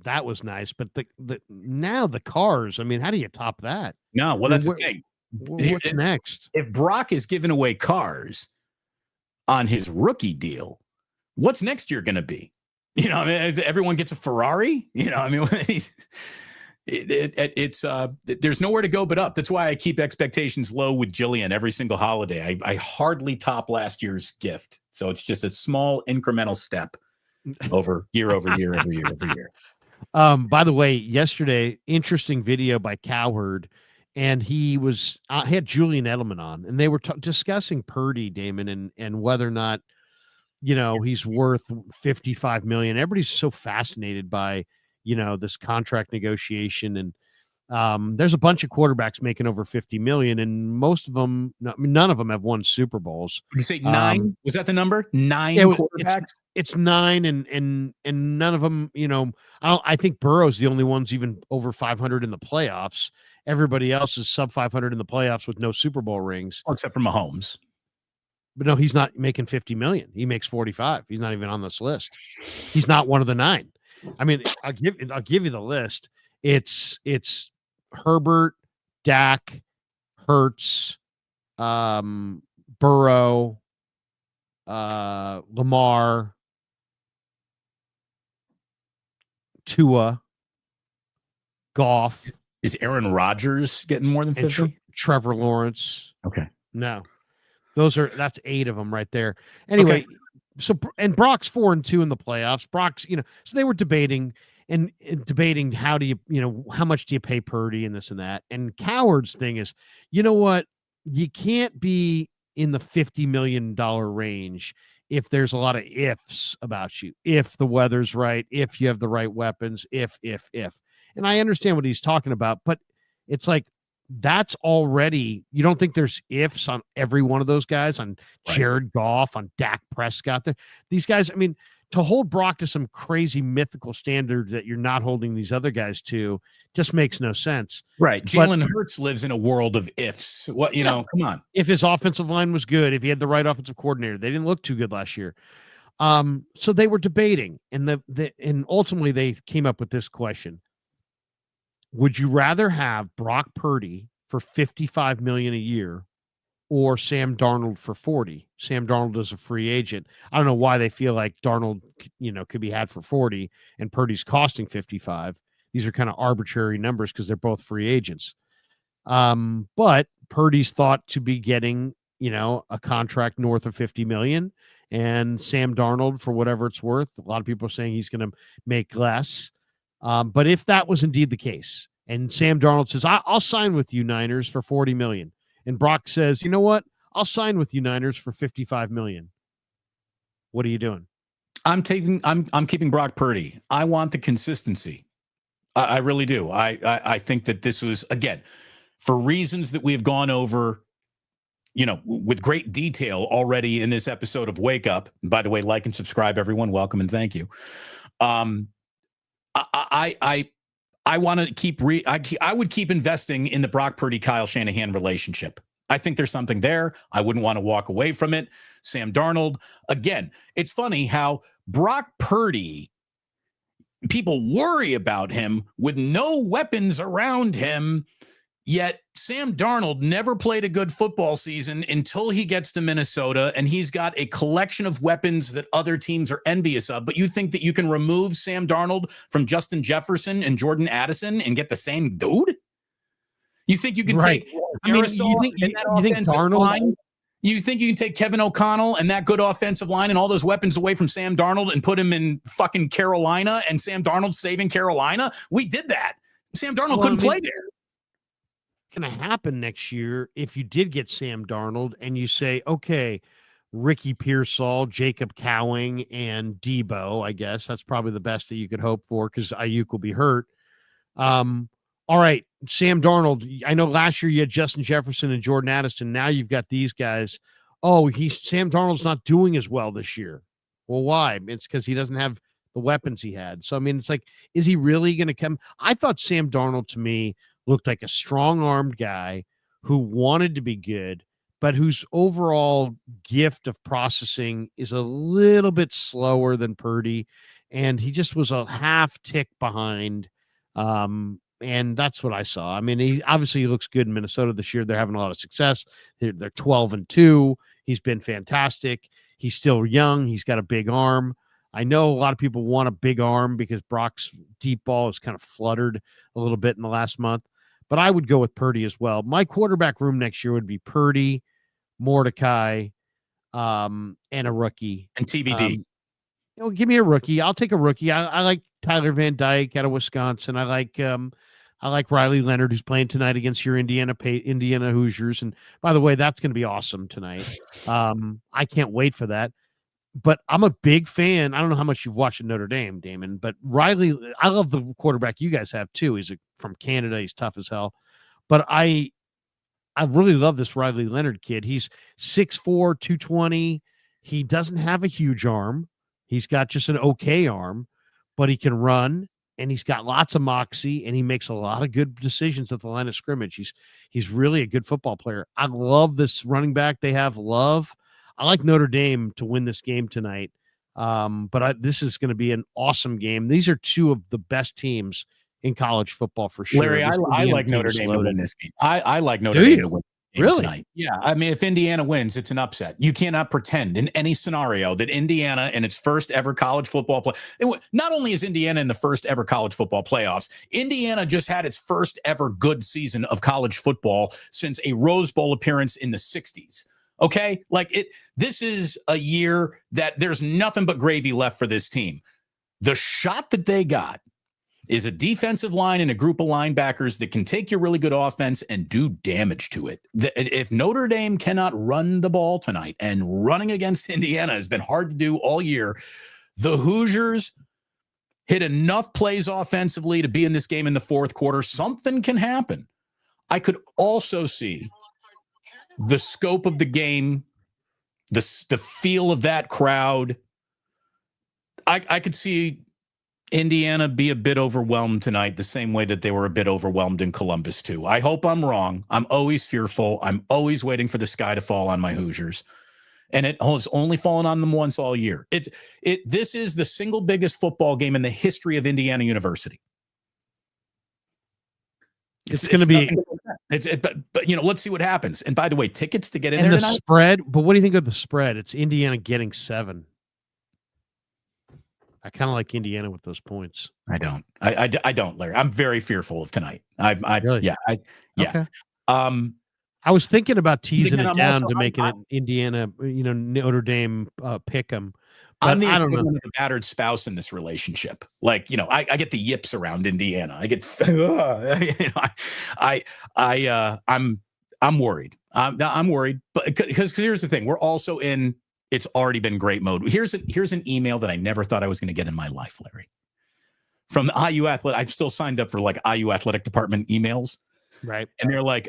nice. But now the cars, I mean, how do you top that? No, well, that's the thing. What's next? If Brock is giving away cars on his rookie deal, what's next year going to be? Everyone gets a Ferrari. There's nowhere to go but up. That's why I keep expectations low with Jillian every single holiday. I hardly top last year's gift. So it's just a small incremental step over year. By the way, yesterday, interesting video by Cowherd, and he had Julian Edelman on, and they were discussing Purdy, Damon, and whether or not, he's worth $55 million. Everybody's so fascinated by this contract negotiation, and there's a bunch of quarterbacks making over 50 million, and most of them, none of them have won Super Bowls. Did you say 9? Was that the number? 9 quarterbacks? It's 9, and none of them, I think Burrow's the only one's even over 500 in the playoffs. Everybody else is sub 500 in the playoffs with no Super Bowl rings. Oh, except for Mahomes. But no, he's not making 50 million. He makes 45. He's not even on this list. He's not one of the 9. I mean, I'll give you the list. It's Herbert, Dak, Hurts, Burrow, Lamar, Tua, Goff. Is Aaron Rodgers getting more than 50? Trevor Lawrence. Okay. No. That's 8 of them right there. Anyway, and Brock's 4-2 in the playoffs. Brock's, so they were debating and debating how do how much do you pay Purdy and this and that. And Coward's thing is, you know what? You can't be in the $50 million range if there's a lot of ifs about you. If the weather's right, if you have the right weapons, if. And I understand what he's talking about, but it's like, that's already, you don't think there's ifs on every one of those guys, on Jared Goff, on Dak Prescott. These guys, I mean, to hold Brock to some crazy mythical standards that you're not holding these other guys to just makes no sense. Right. Jalen Hurts lives in a world of ifs. What, come on. If his offensive line was good, if he had the right offensive coordinator, they didn't look too good last year. So they were debating, and and ultimately they came up with this question. Would you rather have Brock Purdy for $55 million a year or Sam Darnold for 40? Sam Darnold is a free agent. I don't know why they feel like Darnold, could be had for 40 and Purdy's costing 55. These are kind of arbitrary numbers because they're both free agents. But Purdy's thought to be getting, a contract north of 50 million, and Sam Darnold, for whatever it's worth, a lot of people are saying he's going to make less. But if that was indeed the case, and Sam Darnold says, I'll sign with you, Niners, for 40 million. And Brock says, you know what? I'll sign with you, Niners, for 55 million. What are you doing? I'm keeping Brock Purdy. I want the consistency. I really do. I think that this was, again, for reasons that we have gone over, with great detail already in this episode of Wake Up. And by the way, like and subscribe, everyone. Welcome and thank you. I want to keep I would keep investing in the Brock Purdy, Kyle Shanahan relationship. I think there's something there. I wouldn't want to walk away from it. Sam Darnold, again, it's funny how Brock Purdy, people worry about him with no weapons around him. Yet Sam Darnold never played a good football season until he gets to Minnesota, and he's got a collection of weapons that other teams are envious of. But you think that you can remove Sam Darnold from Justin Jefferson and Jordan Addison and get the same dude? You think you can take Darnold line? You think you can take Kevin O'Connell and that good offensive line and all those weapons away from Sam Darnold and put him in fucking Carolina, and Sam Darnold saving Carolina? We did that. Sam Darnold couldn't play there. Going to happen next year if you did get Sam Darnold and you say, okay, Ricky Pearsall, Jacob Cowing, and Debo, I guess that's probably the best that you could hope for because Ayuk will be hurt. All right, Sam Darnold. I know last year you had Justin Jefferson and Jordan Addison. Now you've got these guys. Oh, Sam Darnold's not doing as well this year. Well, why? It's because he doesn't have the weapons he had. So, I mean, it's like, is he really going to come? I thought Sam Darnold, to me, looked like a strong-armed guy who wanted to be good, but whose overall gift of processing is a little bit slower than Purdy, and he just was a half tick behind, and that's what I saw. I mean, he obviously looks good in Minnesota this year. They're having a lot of success. They're 12-2. He's been fantastic. He's still young. He's got a big arm. I know a lot of people want a big arm because Brock's deep ball has kind of fluttered a little bit in the last month. But I would go with Purdy as well. My quarterback room next year would be Purdy, Mordecai, and a rookie. And TBD. Give me a rookie. I'll take a rookie. I like Tyler Van Dyke out of Wisconsin. I like Riley Leonard, who's playing tonight against your Indiana Hoosiers. And by the way, that's going to be awesome tonight. I can't wait for that. But I'm a big fan. I don't know how much you've watched at Notre Dame, Damon, but Riley, I love the quarterback you guys have too. He's from Canada. He's tough as hell. But I really love this Riley Leonard kid. He's 6'4", 220. He doesn't have a huge arm. He's got just an okay arm, but he can run, and he's got lots of moxie, and he makes a lot of good decisions at the line of scrimmage. He's really a good football player. I love this running back they have, Love. I like Notre Dame to win this game tonight, but this is going to be an awesome game. These are two of the best teams in college football for sure. Larry, I like Notre Dame to win this game. I like Notre Dame to win this game tonight. Yeah, I mean, if Indiana wins, it's an upset. You cannot pretend in any scenario that Indiana in its first ever college football play. Not only is Indiana in the first ever college football playoffs, Indiana just had its first ever good season of college football since a Rose Bowl appearance in the 60s. Okay, like this is a year that there's nothing but gravy left for this team. The shot that they got is a defensive line and a group of linebackers that can take your really good offense and do damage to it. If Notre Dame cannot run the ball tonight, and running against Indiana has been hard to do all year, the Hoosiers hit enough plays offensively to be in this game in the fourth quarter. Something can happen. I could also see the scope of the game, the feel of that crowd. I could see Indiana be a bit overwhelmed tonight, the same way that they were a bit overwhelmed in Columbus too. I hope I'm wrong. I'm always fearful. I'm always waiting for the sky to fall on my Hoosiers. And it has only fallen on them once all year. This is the single biggest football game in the history of Indiana University. It's going to be. But let's see what happens. And by the way, tickets to get in and there the tonight? Spread. But what do you think of the spread? It's Indiana getting 7. I kind of like Indiana with those points. I don't. I don't, Larry. I'm very fearful of tonight. Really? Yeah. Okay. I was thinking about teasing it down to making it Indiana, Notre Dame pick 'em. I'm the I don't know. the battered spouse in this relationship. Like, I get the yips around Indiana. I get, I'm worried. I'm worried, but because here's the thing, we're also in. It's already been great mode. Here's an email that I never thought I was going to get in my life, Larry. From the IU Athletic. I've still signed up for like IU Athletic Department emails. Right. And they're like,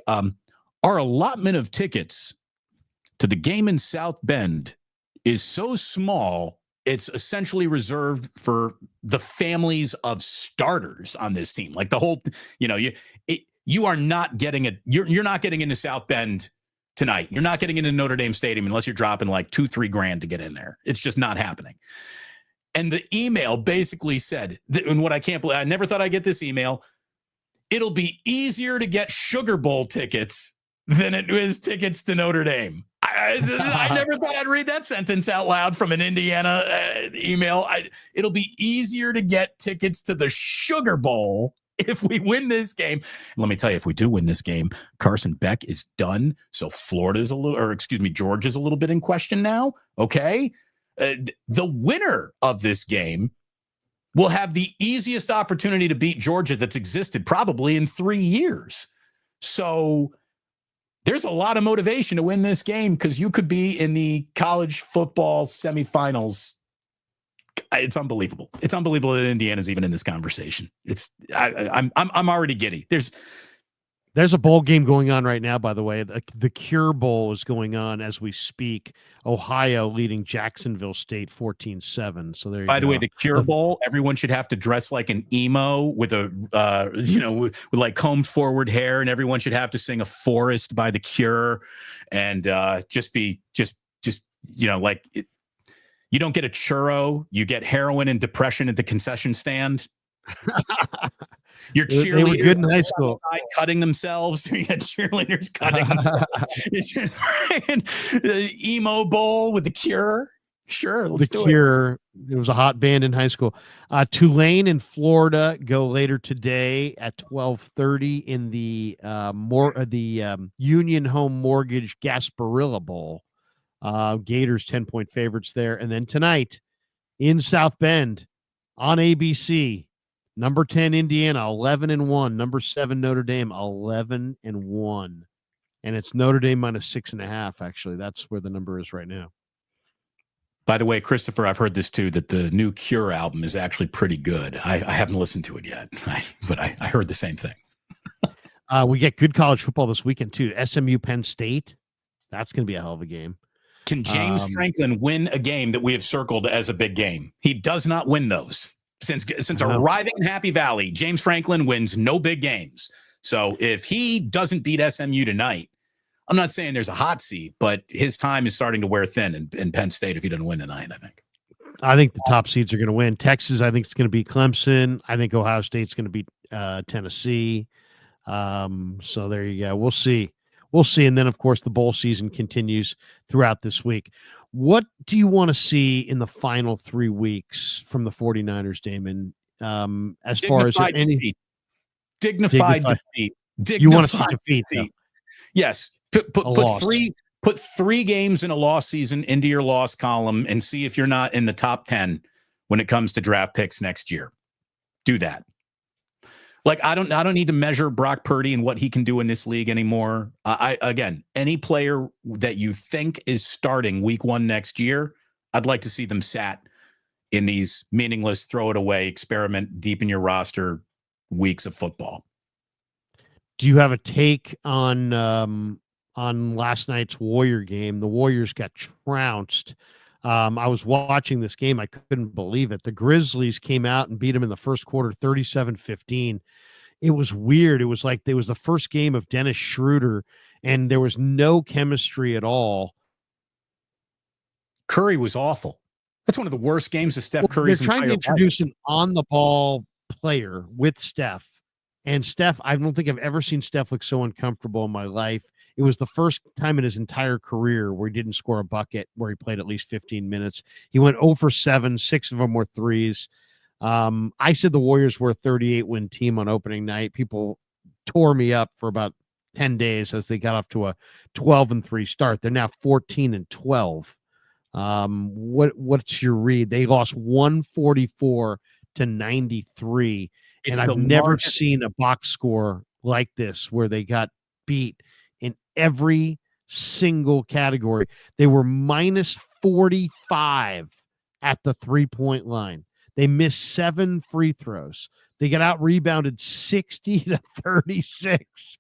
our allotment of tickets to the game in South Bend is so small, it's essentially reserved for the families of starters on this team. Like the whole, you are not getting it. You're not getting into South Bend tonight. You're not getting into Notre Dame Stadium unless you're dropping like $2-3 grand to get in there. It's just not happening. And the email basically said, and what I can't believe, I never thought I'd get this email. It'll be easier to get Sugar Bowl tickets than it is tickets to Notre Dame. I never thought I'd read that sentence out loud from an Indiana email. It'll be easier to get tickets to the Sugar Bowl if we win this game. And let me tell you, if we do win this game, Carson Beck is done. So Georgia's a little bit in question now. Okay. The winner of this game will have the easiest opportunity to beat Georgia that's existed probably in 3 years. So there's a lot of motivation to win this game because you could be in the college football semifinals. It's unbelievable. It's unbelievable that Indiana's even in this conversation. I'm already giddy. There's a bowl game going on right now, by the way. The Cure Bowl is going on as we speak. Ohio leading Jacksonville State 14-7. So there you go. By the way, the Cure Bowl, everyone should have to dress like an emo with with like combed forward hair, and everyone should have to sing "A Forest" by The Cure, and you don't get a churro, you get heroin and depression at the concession stand. Your cheerleaders they were good in high school, cutting themselves. You got cheerleaders cutting themselves. The emo bowl with The Cure. Sure, let's do Cure. It was a hot band in high school. Tulane in Florida go later today at 12:30 in the Union Home Mortgage Gasparilla Bowl. Gators 10-point favorites there, and then tonight in South Bend on ABC. Number 10, Indiana, 11-1. Number 7, Notre Dame, 11-1. And it's Notre Dame minus 6.5, actually. That's where the number is right now. By the way, Christopher, I've heard this too, that the new Cure album is actually pretty good. I haven't listened to it yet, but I heard the same thing. We get good college football this weekend, too. SMU Penn State. That's going to be a hell of a game. Can James Franklin win a game that we have circled as a big game? He does not win those. Since arriving in Happy Valley, James Franklin wins no big games. So if he doesn't beat SMU tonight, I'm not saying there's a hot seat, but his time is starting to wear thin in Penn State if he doesn't win tonight, I think the top seeds are going to win. Texas, I think it's going to beat Clemson. I think Ohio State's going to beat Tennessee. So there you go. We'll see. And then, of course, the bowl season continues throughout this week. What do you want to see in the final 3 weeks from the 49ers, Damon? As far as any dignified defeat. You want to see defeat? Yes. Put Put 3 games in a loss season into your loss column and see if you're not in the top 10 when it comes to draft picks next year. Do that. Like, I don't need to measure Brock Purdy and what he can do in this league anymore. Again, any player that you think is starting week 1 next year, I'd like to see them sat in these meaningless, throw it away, experiment deep in your roster weeks of football. Do you have a take on last night's Warrior game? The Warriors got trounced. I was watching this game. I couldn't believe it. The Grizzlies came out and beat them in the first quarter, 37-15. It was weird. It was like it was the first game of Dennis Schroeder, and there was no chemistry at all. Curry was awful. That's one of the worst games of Steph Curry's entire life. They're trying to introduce an on-the-ball player with Steph. And Steph, I don't think I've ever seen Steph look so uncomfortable in my life. It was the first time in his entire career where he didn't score a bucket, where he played at least 15 minutes. He went 0 for 7, 6 of them were threes. I said the Warriors were a 38-win team on opening night. People tore me up for about 10 days as they got off to a 12-3 start. They're now 14-12. What's your read? They lost 144-93. And I've never seen a box score like this where they got beat in every single category. They were minus 45 at the 3-point line. They missed 7 free throws. They got out rebounded 60-36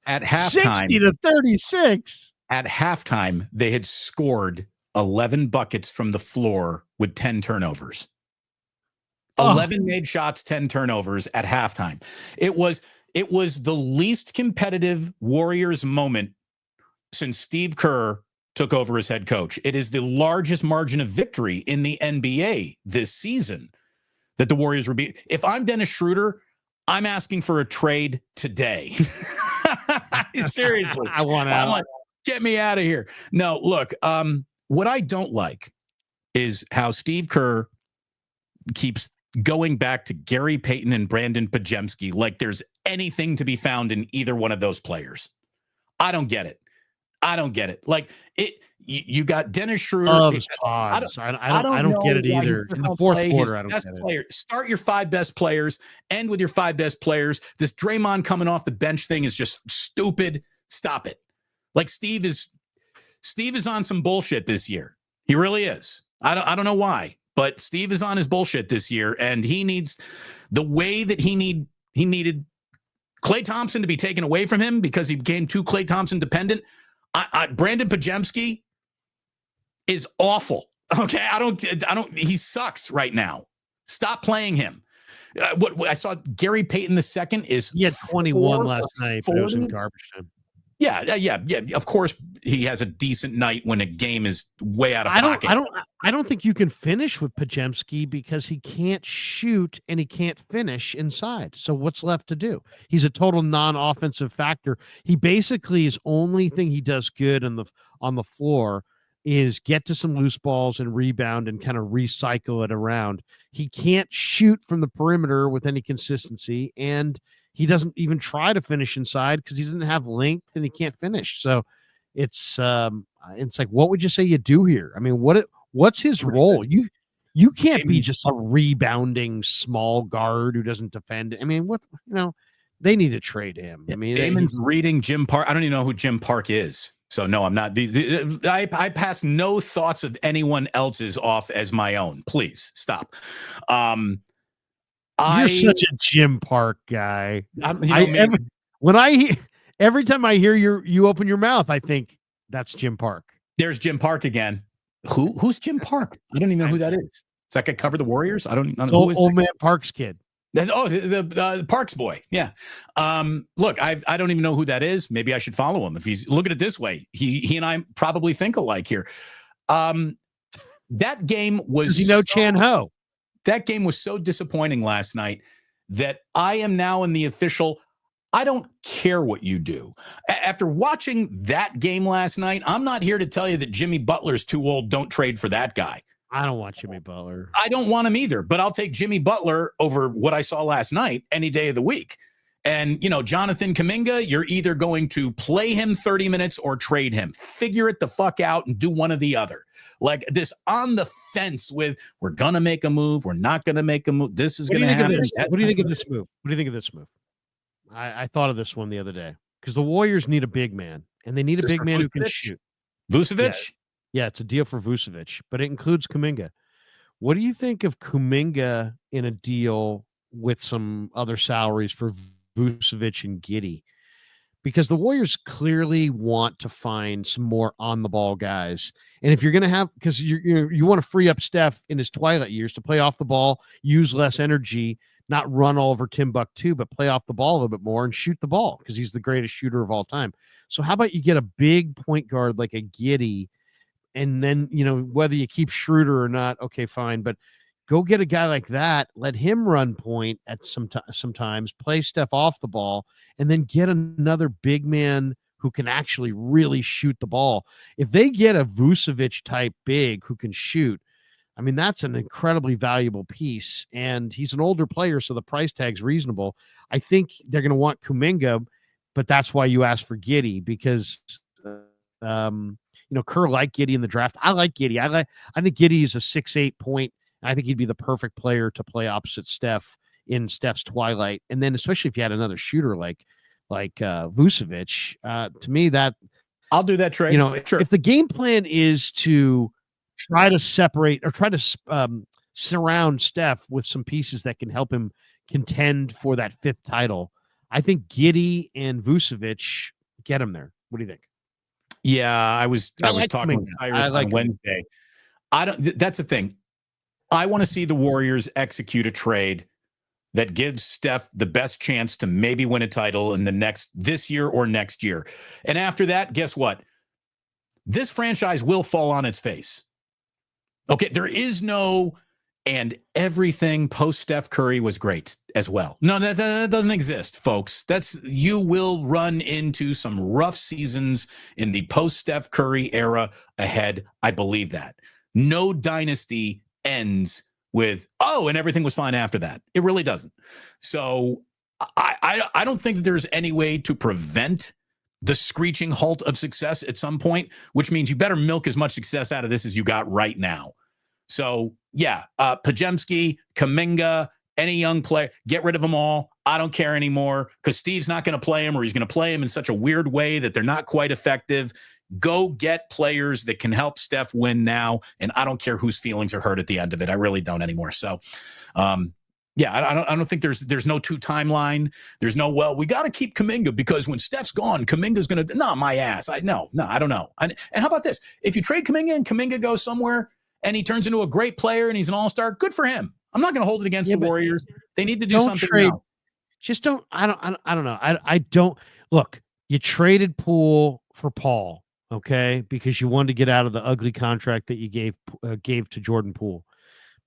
at halftime. 60-36 at halftime. They had scored 11 buckets from the floor with 10 turnovers. 11 made shots, 10 turnovers at halftime. It was the least competitive Warriors moment since Steve Kerr took over as head coach. It is the largest margin of victory in the NBA this season that the Warriors were beat. If I'm Dennis Schroeder, I'm asking for a trade today. Seriously. I want out. Get me out of here. No, look, what I don't like is how Steve Kerr keeps going back to Gary Payton and Brandon Pajemski like there's anything to be found in either one of those players. I don't get it. Like you got Dennis Schroeder. I don't get it either. In the fourth quarter, I don't get it. Start your 5 best players, end with your 5 best players. This Draymond coming off the bench thing is just stupid. Stop it. Like Steve is on some bullshit this year. He really is. I don't know why. But Steve is on his bullshit this year, and he needs the way that he needed Klay Thompson to be taken away from him because he became too Klay Thompson dependent. Brandon Pajemski is awful. Okay, I don't. He sucks right now. Stop playing him. What I saw Gary Payton II is he had 21 last night, but it was in garbage time. Yeah. Of course, he has a decent night when a game is way out of pocket. I don't think you can finish with Pajemski because he can't shoot and he can't finish inside. So what's left to do? He's a total non-offensive factor. He basically his only thing he does good on the floor is get to some loose balls and rebound and kind of recycle it around. He can't shoot from the perimeter with any consistency, and he doesn't even try to finish inside because he doesn't have length and he can't finish. So it's like, what would you say you do here? I mean, what's his role? You can't be just a rebounding small guard who doesn't defend. I mean, they need to trade him. I mean, Damon's reading Jim Park. I don't even know who Jim Park is. So no, I'm not. I pass no thoughts of anyone else's off as my own. Please stop. You're such a Jim Park guy. Every time I hear you open your mouth, I think that's Jim Park. There's Jim Park again. Who's Jim Park? I don't even know who that is. Does that guy cover the Warriors? I don't know. Old man Park's kid. The Parks boy. Yeah. Look, I don't even know who that is. Maybe I should follow him. If he's look at it this way, he and I probably think alike here. That game was Chan Ho. That game was so disappointing last night that I am now in the official, I don't care what you do. After watching that game last night, I'm not here to tell you that Jimmy Butler's too old. Don't trade for that guy. I don't want Jimmy Butler. I don't want him either, but I'll take Jimmy Butler over what I saw last night any day of the week. And, Jonathan Kuminga, you're either going to play him 30 minutes or trade him. Figure it the fuck out and do one or the other. Like this on the fence with, we're going to make a move, we're not going to make a move. This is going to happen. What do you think of this move? What do you think of this move? I thought of this one the other day because the Warriors need a big man, and they need a big man who can shoot. Vucevic? Yeah, it's a deal for Vucevic, but it includes Kuminga. What do you think of Kuminga in a deal with some other salaries for Vucevic and Giddey? Because the Warriors clearly want to find some more on-the-ball guys. And if you're going to have – because you want to free up Steph in his twilight years to play off the ball, use less energy, not run all over Timbuktu, but play off the ball a little bit more and shoot the ball because he's the greatest shooter of all time. So how about you get a big point guard like a Giddey, and then, whether you keep Schroeder or not, okay, fine. But go get a guy like that, let him run point at sometimes, play Steph off the ball, and then get another big man who can actually really shoot the ball. If they get a Vucevic type big who can shoot, I mean, that's an incredibly valuable piece. And he's an older player, so the price tag's reasonable. I think they're going to want Kuminga, but that's why you ask for Giddey because Kerr liked Giddey in the draft. I like Giddey. I think Giddey is a 6'8" point. I think he'd be the perfect player to play opposite Steph in Steph's twilight. And then especially if you had another shooter like Vucevic, to me that I'll do that trade. Sure. If the game plan is to try to separate or try to surround Steph with some pieces that can help him contend for that fifth title, I think Giddey and Vucevic get him there. What do you think? Yeah, I was talking with Tyler on Wednesday. That's the thing. I want to see the Warriors execute a trade that gives Steph the best chance to maybe win a title in this year or next year. And after that, guess what? This franchise will fall on its face. Okay, there is no, and everything post Steph Curry was great as well. No, that doesn't exist, folks. You will run into some rough seasons in the post Steph Curry era ahead. I believe that. No dynasty ends with, and everything was fine after that. It really doesn't. So I don't think that there's any way to prevent the screeching halt of success at some point, which means you better milk as much success out of this as you got right now. So yeah, Podziemski, Kuminga, any young player, get rid of them all. I don't care anymore because Steve's not going to play him, or he's going to play him in such a weird way that they're not quite effective. Go get players that can help Steph win now, and I don't care whose feelings are hurt at the end of it. I really don't anymore. So, yeah, I don't think there's no two timeline. There's no, we got to keep Kuminga because when Steph's gone, Kuminga's going to, no, my ass. I don't know. And how about this? If you trade Kuminga and Kuminga goes somewhere and he turns into a great player and he's an all-star, good for him. I'm not going to hold it against the Warriors. They need to do something now. Just don't, I don't know. I don't, look, you traded Poole for Paul. Okay, because you wanted to get out of the ugly contract that you gave to Jordan Poole.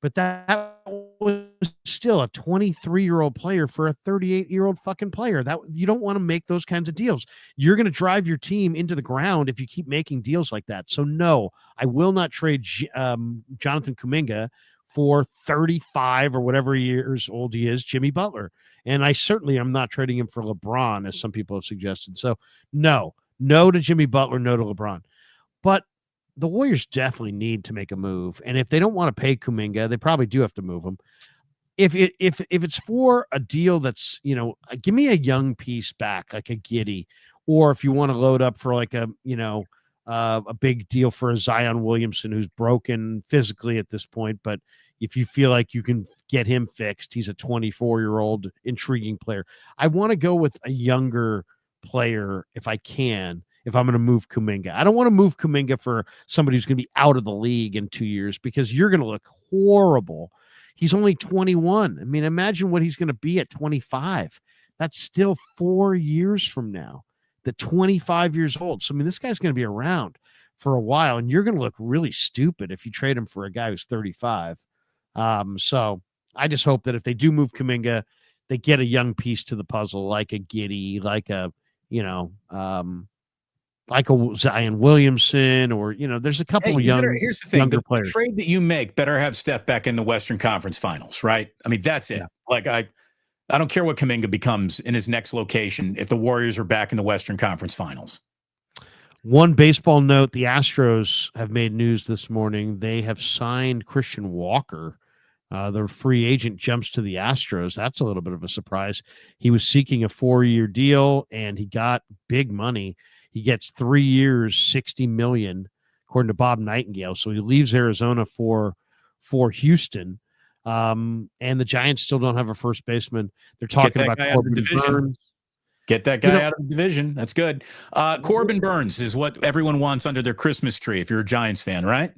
But that was still a 23-year-old player for a 38-year-old fucking player. That you don't want to make those kinds of deals. You're going to drive your team into the ground if you keep making deals like that. So no, I will not trade Jonathan Kuminga for 35 or whatever years old he is, Jimmy Butler. And I certainly am not trading him for LeBron, as some people have suggested. So no to Jimmy Butler, no to LeBron. But the Warriors definitely need to make a move. And if they don't want to pay Kuminga, they probably do have to move him. If it's for a deal that's, give me a young piece back, like a Giddey, or if you want to load up for like a big deal for a Zion Williamson who's broken physically at this point, but if you feel like you can get him fixed, he's a 24-year-old intriguing player. I want to go with a younger player if I can, if I'm going to move Kuminga. I don't want to move Kuminga for somebody who's going to be out of the league in 2 years because you're going to look horrible. He's only 21. I mean, imagine what he's going to be at 25. That's still 4 years from now. The 25 years old. So, I mean, this guy's going to be around for a while, and you're going to look really stupid if you trade him for a guy who's 35. So I just hope that if they do move Kuminga, they get a young piece to the puzzle, like a Giddey, like a Zion Williamson, or there's a couple of younger players. The trade that you make better have Steph back in the Western Conference Finals, right? I mean, that's it. Yeah. Like I don't care what Kuminga becomes in his next location if the Warriors are back in the Western Conference Finals. One baseball note, the Astros have made news this morning. They have signed Christian Walker. The free agent jumps to the Astros. That's a little bit of a surprise. He was seeking a 4-year deal, and he got big money. He gets 3 years, $60 million, according to Bob Nightingale. So he leaves Arizona for Houston. And the Giants still don't have a first baseman. They're talking about Corbin Burns. Get that guy out of the division. That's good. Corbin Burns is what everyone wants under their Christmas tree if you're a Giants fan, right?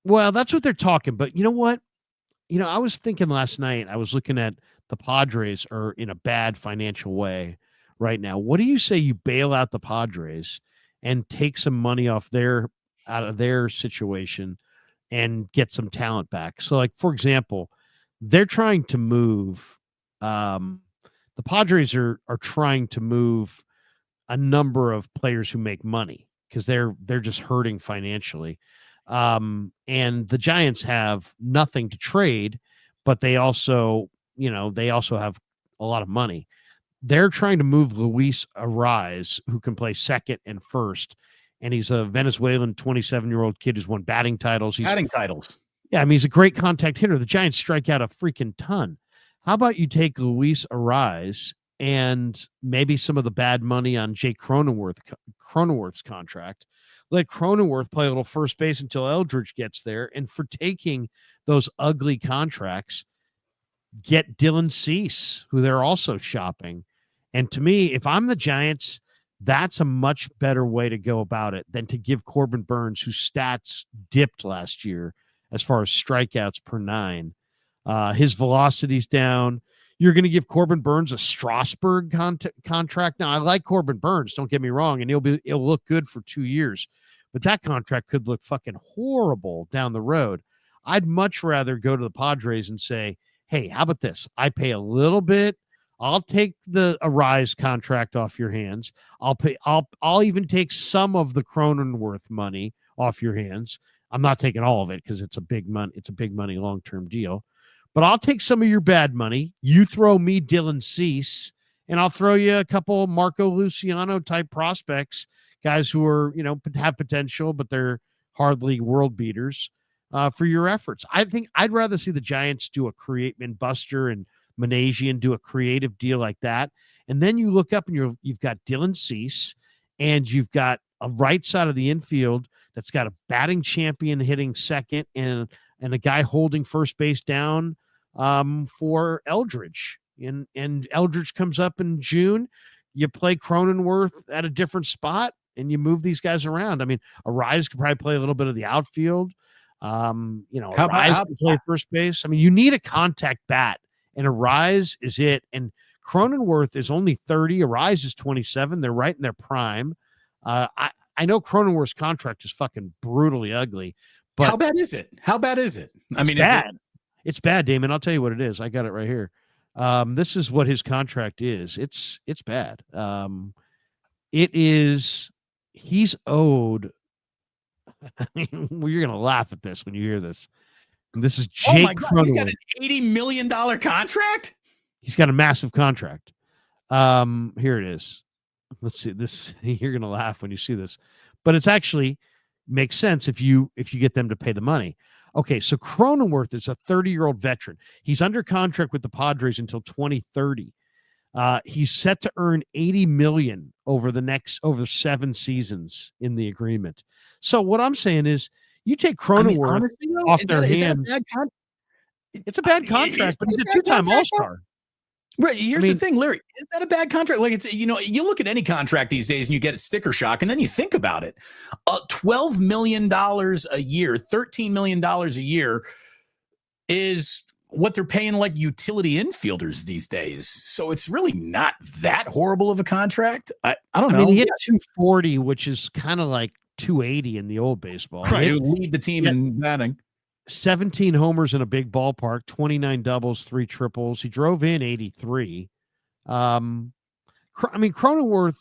Well, that's what they're talking. But you know what? I was thinking last night, I was looking at the Padres are in a bad financial way right now. What do you say you bail out the Padres and take some money out of their situation and get some talent back? So, like, for example, they're trying to move the Padres are trying to move a number of players who make money because they're just hurting financially. And the Giants have nothing to trade, but they also have a lot of money. They're trying to move Luis Ariz, who can play second and first, and he's a Venezuelan 27-year-old kid who's won batting titles. Yeah, I mean, he's a great contact hitter. The Giants strike out a freaking ton. How about you take Luis Ariz and maybe some of the bad money on Jake Cronenworth's contract? Let Cronenworth play a little first base until Eldridge gets there. And for taking those ugly contracts, get Dylan Cease, who they're also shopping. And to me, if I'm the Giants, that's a much better way to go about it than to give Corbin Burns, whose stats dipped last year as far as strikeouts per 9. His velocity's down. You're going to give Corbin Burns a Strasburg contract. Now, I like Corbin Burns, don't get me wrong, and it'll look good for 2 years. But that contract could look fucking horrible down the road. I'd much rather go to the Padres and say, hey, how about this? I pay a little bit. I'll take the Ariz contract off your hands. I'll even take some of the Cronenworth money off your hands. I'm not taking all of it because it's a big money long-term deal. But I'll take some of your bad money. You throw me Dylan Cease, and I'll throw you a couple Marco Luciano type prospects, guys who are, have potential, but they're hardly world beaters for your efforts. I think I'd rather see the Giants do and Buster and Managian do a creative deal like that. And then you look up and you've got Dylan Cease, and you've got a right side of the infield that's got a batting champion hitting second and a guy holding first base down for Eldridge. And Eldridge comes up in June. You play Cronenworth at a different spot, and you move these guys around. I mean, Ariz could probably play a little bit of the outfield. Ariz can play first base. I mean, you need a contact bat, and Ariz is it. And Cronenworth is only 30. Ariz is 27. They're right in their prime. I know Cronenworth's contract is fucking brutally ugly, but how bad is it? I mean, bad. It's bad, Damon. I'll tell you what it is. I got it right here. This is what his contract is. It's bad. It is. He's owed. I mean, you're gonna laugh at this when you hear this. This is Jake. Oh my God, he's got an $80 million contract. He's got a massive contract. Here it is. Let's see this. You're gonna laugh when you see this, but it's actually makes sense if you get them to pay the money. Okay, so Cronenworth is a 30-year-old veteran. He's under contract with the Padres until 2030. He's set to earn $80 million over 7 seasons in the agreement. So what I'm saying is, you take Cronenworth off their hands. It's a bad contract, but he's a 2-time All-Star. Right. Here's the thing, Larry. Is that a bad contract? Like, it's, you look at any contract these days and you get a sticker shock, and then you think about it. $12 million a year, $13 million a year is what they're paying like utility infielders these days. So it's really not that horrible of a contract. I don't know. I mean, he hit 240, which is kind of like 280 in the old baseball. Right. To lead the team in batting. 17 homers in a big ballpark, 29 doubles, 3 triples. He drove in 83. I mean, Cronenworth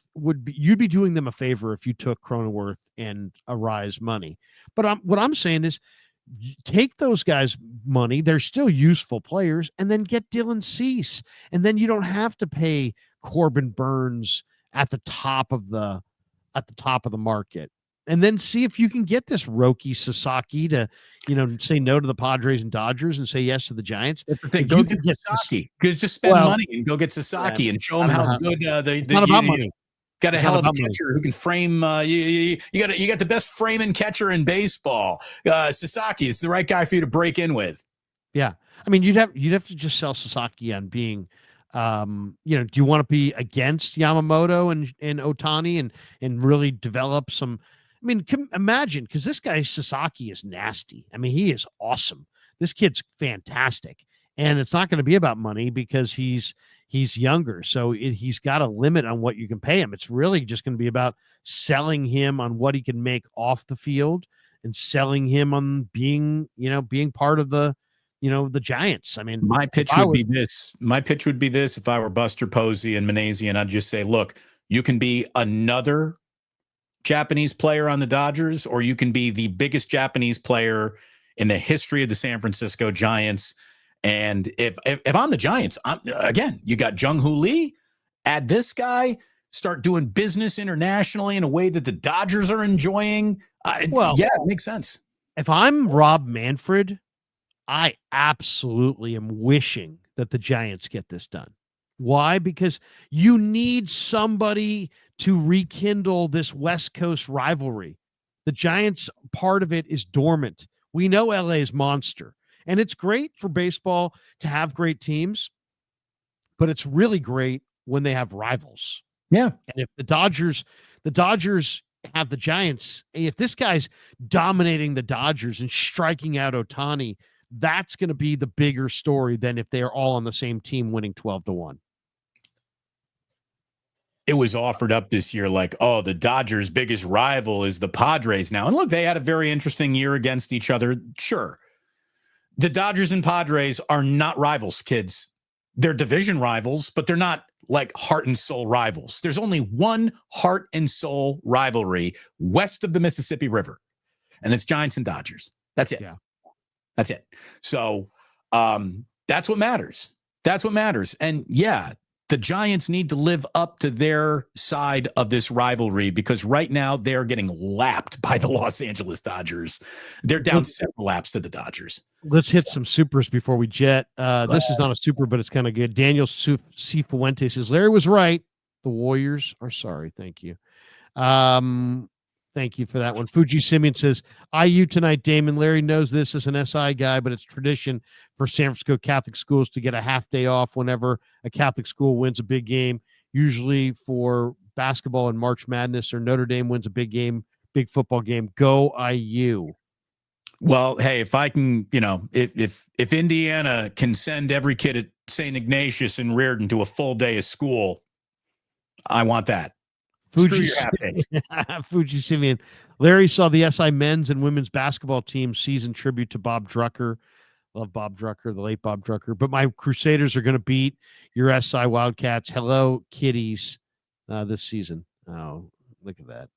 you'd be doing them a favor if you took Cronenworth and Ariz money. But what I'm saying is, take those guys' money. They're still useful players, and then get Dylan Cease. And then you don't have to pay Corbin Burns at the top of the market. And then see if you can get this Roki Sasaki to, say no to the Padres and Dodgers and say yes to the Giants. That's the thing. If Go you get can get Sasaki. Just spend money and go get Sasaki and show them how good it's not about money. Got a hell of a catcher who can frame. You got the best framing catcher in baseball. Sasaki is the right guy for you to break in with. Yeah, I mean, you'd have to just sell Sasaki on being, do you want to be against Yamamoto and Ohtani and really develop some? I mean, imagine, because this guy Sasaki is nasty. I mean, he is awesome. This kid's fantastic, and it's not going to be about money because he's younger, so he's got a limit on what you can pay him. It's really just going to be about selling him on what he can make off the field and selling him on being part of the Giants. I mean, my pitch would be this if I were Buster Posey and Manassian, I'd just say, look, you can be another Japanese player on the Dodgers, or you can be the biggest Japanese player in the history of the San Francisco Giants. And if I'm the Giants, again, you got Jung-Hoo Lee, add this guy, start doing business internationally in a way that the Dodgers are enjoying. It makes sense. If I'm Rob Manfred, I absolutely am wishing that the Giants get this done. Why? Because you need somebody to rekindle this West Coast rivalry. The Giants, part of it is dormant. We know LA's monster. And it's great for baseball to have great teams, but it's really great when they have rivals. Yeah. And if the Dodgers have the Giants, if this guy's dominating the Dodgers and striking out Ohtani, that's going to be the bigger story than if they're all on the same team winning 12-1. It was offered up this year like, oh, the Dodgers' biggest rival is the Padres now. And look, they had a very interesting year against each other. Sure. The Dodgers and Padres are not rivals, kids. They're division rivals, but they're not like heart and soul rivals. There's only one heart and soul rivalry west of the Mississippi River, and it's Giants and Dodgers. That's it. Yeah. That's it. So that's what matters. That's what matters. And yeah, the Giants need to live up to their side of this rivalry, because right now they're getting lapped by the Los Angeles Dodgers. They're down several laps to the Dodgers. Let's hit some supers before we jet. This is not a super, but it's kind of good. Daniel C. Fuente says, Larry was right. The Warriors are sorry. Thank you. Thank you for that one. Fuji Simeon says, IU tonight, Damon. Larry knows this as an SI guy, but it's tradition for San Francisco Catholic schools to get a half day off whenever a Catholic school wins a big game, usually for basketball and March Madness, or Notre Dame wins a big game, big football game. Go IU. Well, hey, if I can, if Indiana can send every kid at St. Ignatius and Reardon to a full day of school, I want that. Fuji Simeon. Larry saw the SI men's and women's basketball team season tribute to Bob Drucker. Love Bob Drucker, the late Bob Drucker. But my Crusaders are going to beat your SI Wildcats. Hello, kiddies, this season. Oh, look at that.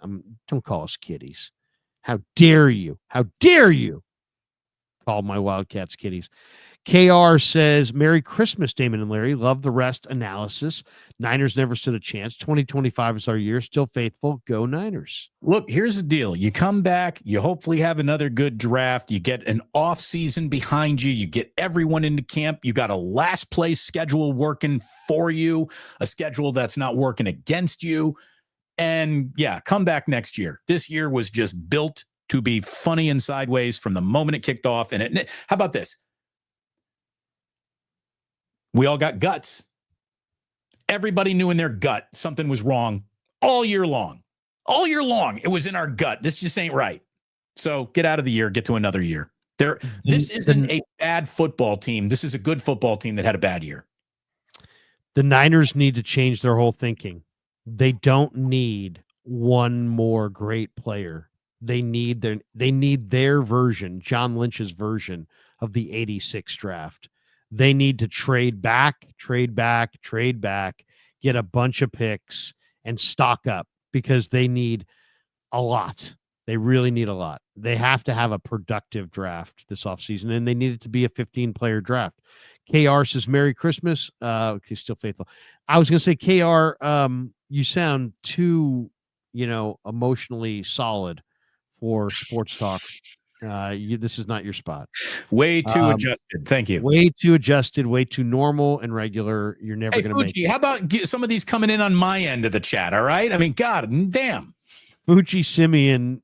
Don't call us kiddies. How dare you? How dare you call my Wildcats kiddies? KR says, Merry Christmas, Damon and Larry. Love the rest analysis. Niners never stood a chance. 2025 is our year. Still faithful. Go Niners. Look, here's the deal. You come back. You hopefully have another good draft. You get an off season behind you. You get everyone into camp. You got a last place schedule working for you, a schedule that's not working against you. And yeah, come back next year. This year was just built to be funny and sideways from the moment it kicked off. And how about this? We all got guts. Everybody knew in their gut something was wrong all year long. All year long, it was in our gut. This just ain't right. So get out of the year, get to another year. This isn't a bad football team. This is a good football team that had a bad year. The Niners need to change their whole thinking. They don't need one more great player. They need their version, John Lynch's version of the 86 draft. They need to trade back, get a bunch of picks and stock up, because they need a lot. They really need a lot. They have to have a productive draft this offseason, and they need it to be a 15-player draft. KR says, Merry Christmas. He's still faithful. I was going to say, KR, you sound too, emotionally solid for sports talk. This is not your spot. Way too adjusted. Thank you. Way too adjusted, way too normal and regular. You're never going to make it. How about some of these coming in on my end of the chat, all right? I mean, God damn. Fuji Simeon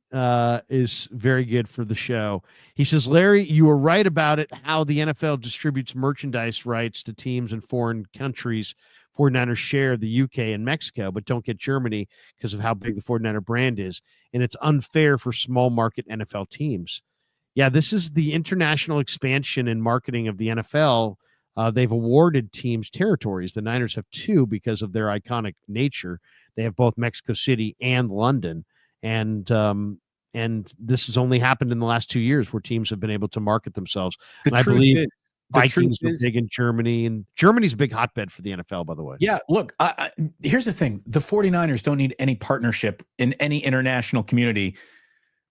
is very good for the show. He says, Larry, you were right about it, how the NFL distributes merchandise rights to teams in foreign countries. 49ers share the UK and Mexico, but don't get Germany because of how big the 49er brand is. And it's unfair for small market NFL teams. Yeah, this is the international expansion and marketing of the NFL. They've awarded teams territories. The Niners have 2 because of their iconic nature. They have both Mexico City and London. And this has only happened in the last 2 years where teams have been able to market themselves. And I believe Vikings are big in Germany, and Germany's a big hotbed for the NFL, by the way. Yeah, look, here's the thing. The 49ers don't need any partnership in any international community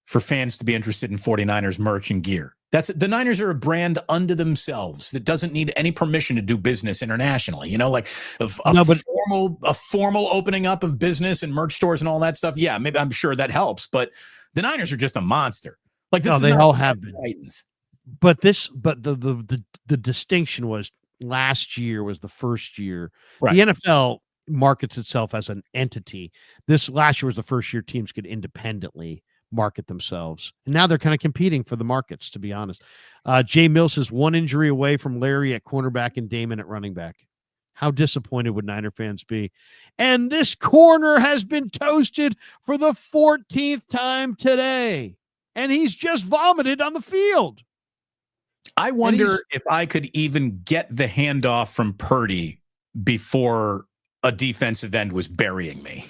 for fans to be interested in 49ers merch and gear. The Niners are a brand unto themselves that doesn't need any permission to do business internationally. Like a formal opening up of business and merch stores and all that stuff. Yeah, maybe I'm sure that helps, but the Niners are just a monster. Like this, they all have been. Titans. But the distinction was last year was the first year. Right. The NFL markets itself as an entity. This last year was the first year teams could independently market themselves, and now they're kind of competing for the markets, to be honest. Jay Mills says 1 injury away from Larry at cornerback and Damon at running back. How disappointed would Niner fans be? And this corner has been toasted for the 14th time today, and he's just vomited on the field. I wonder if I could even get the handoff from Purdy before a defensive end was burying me.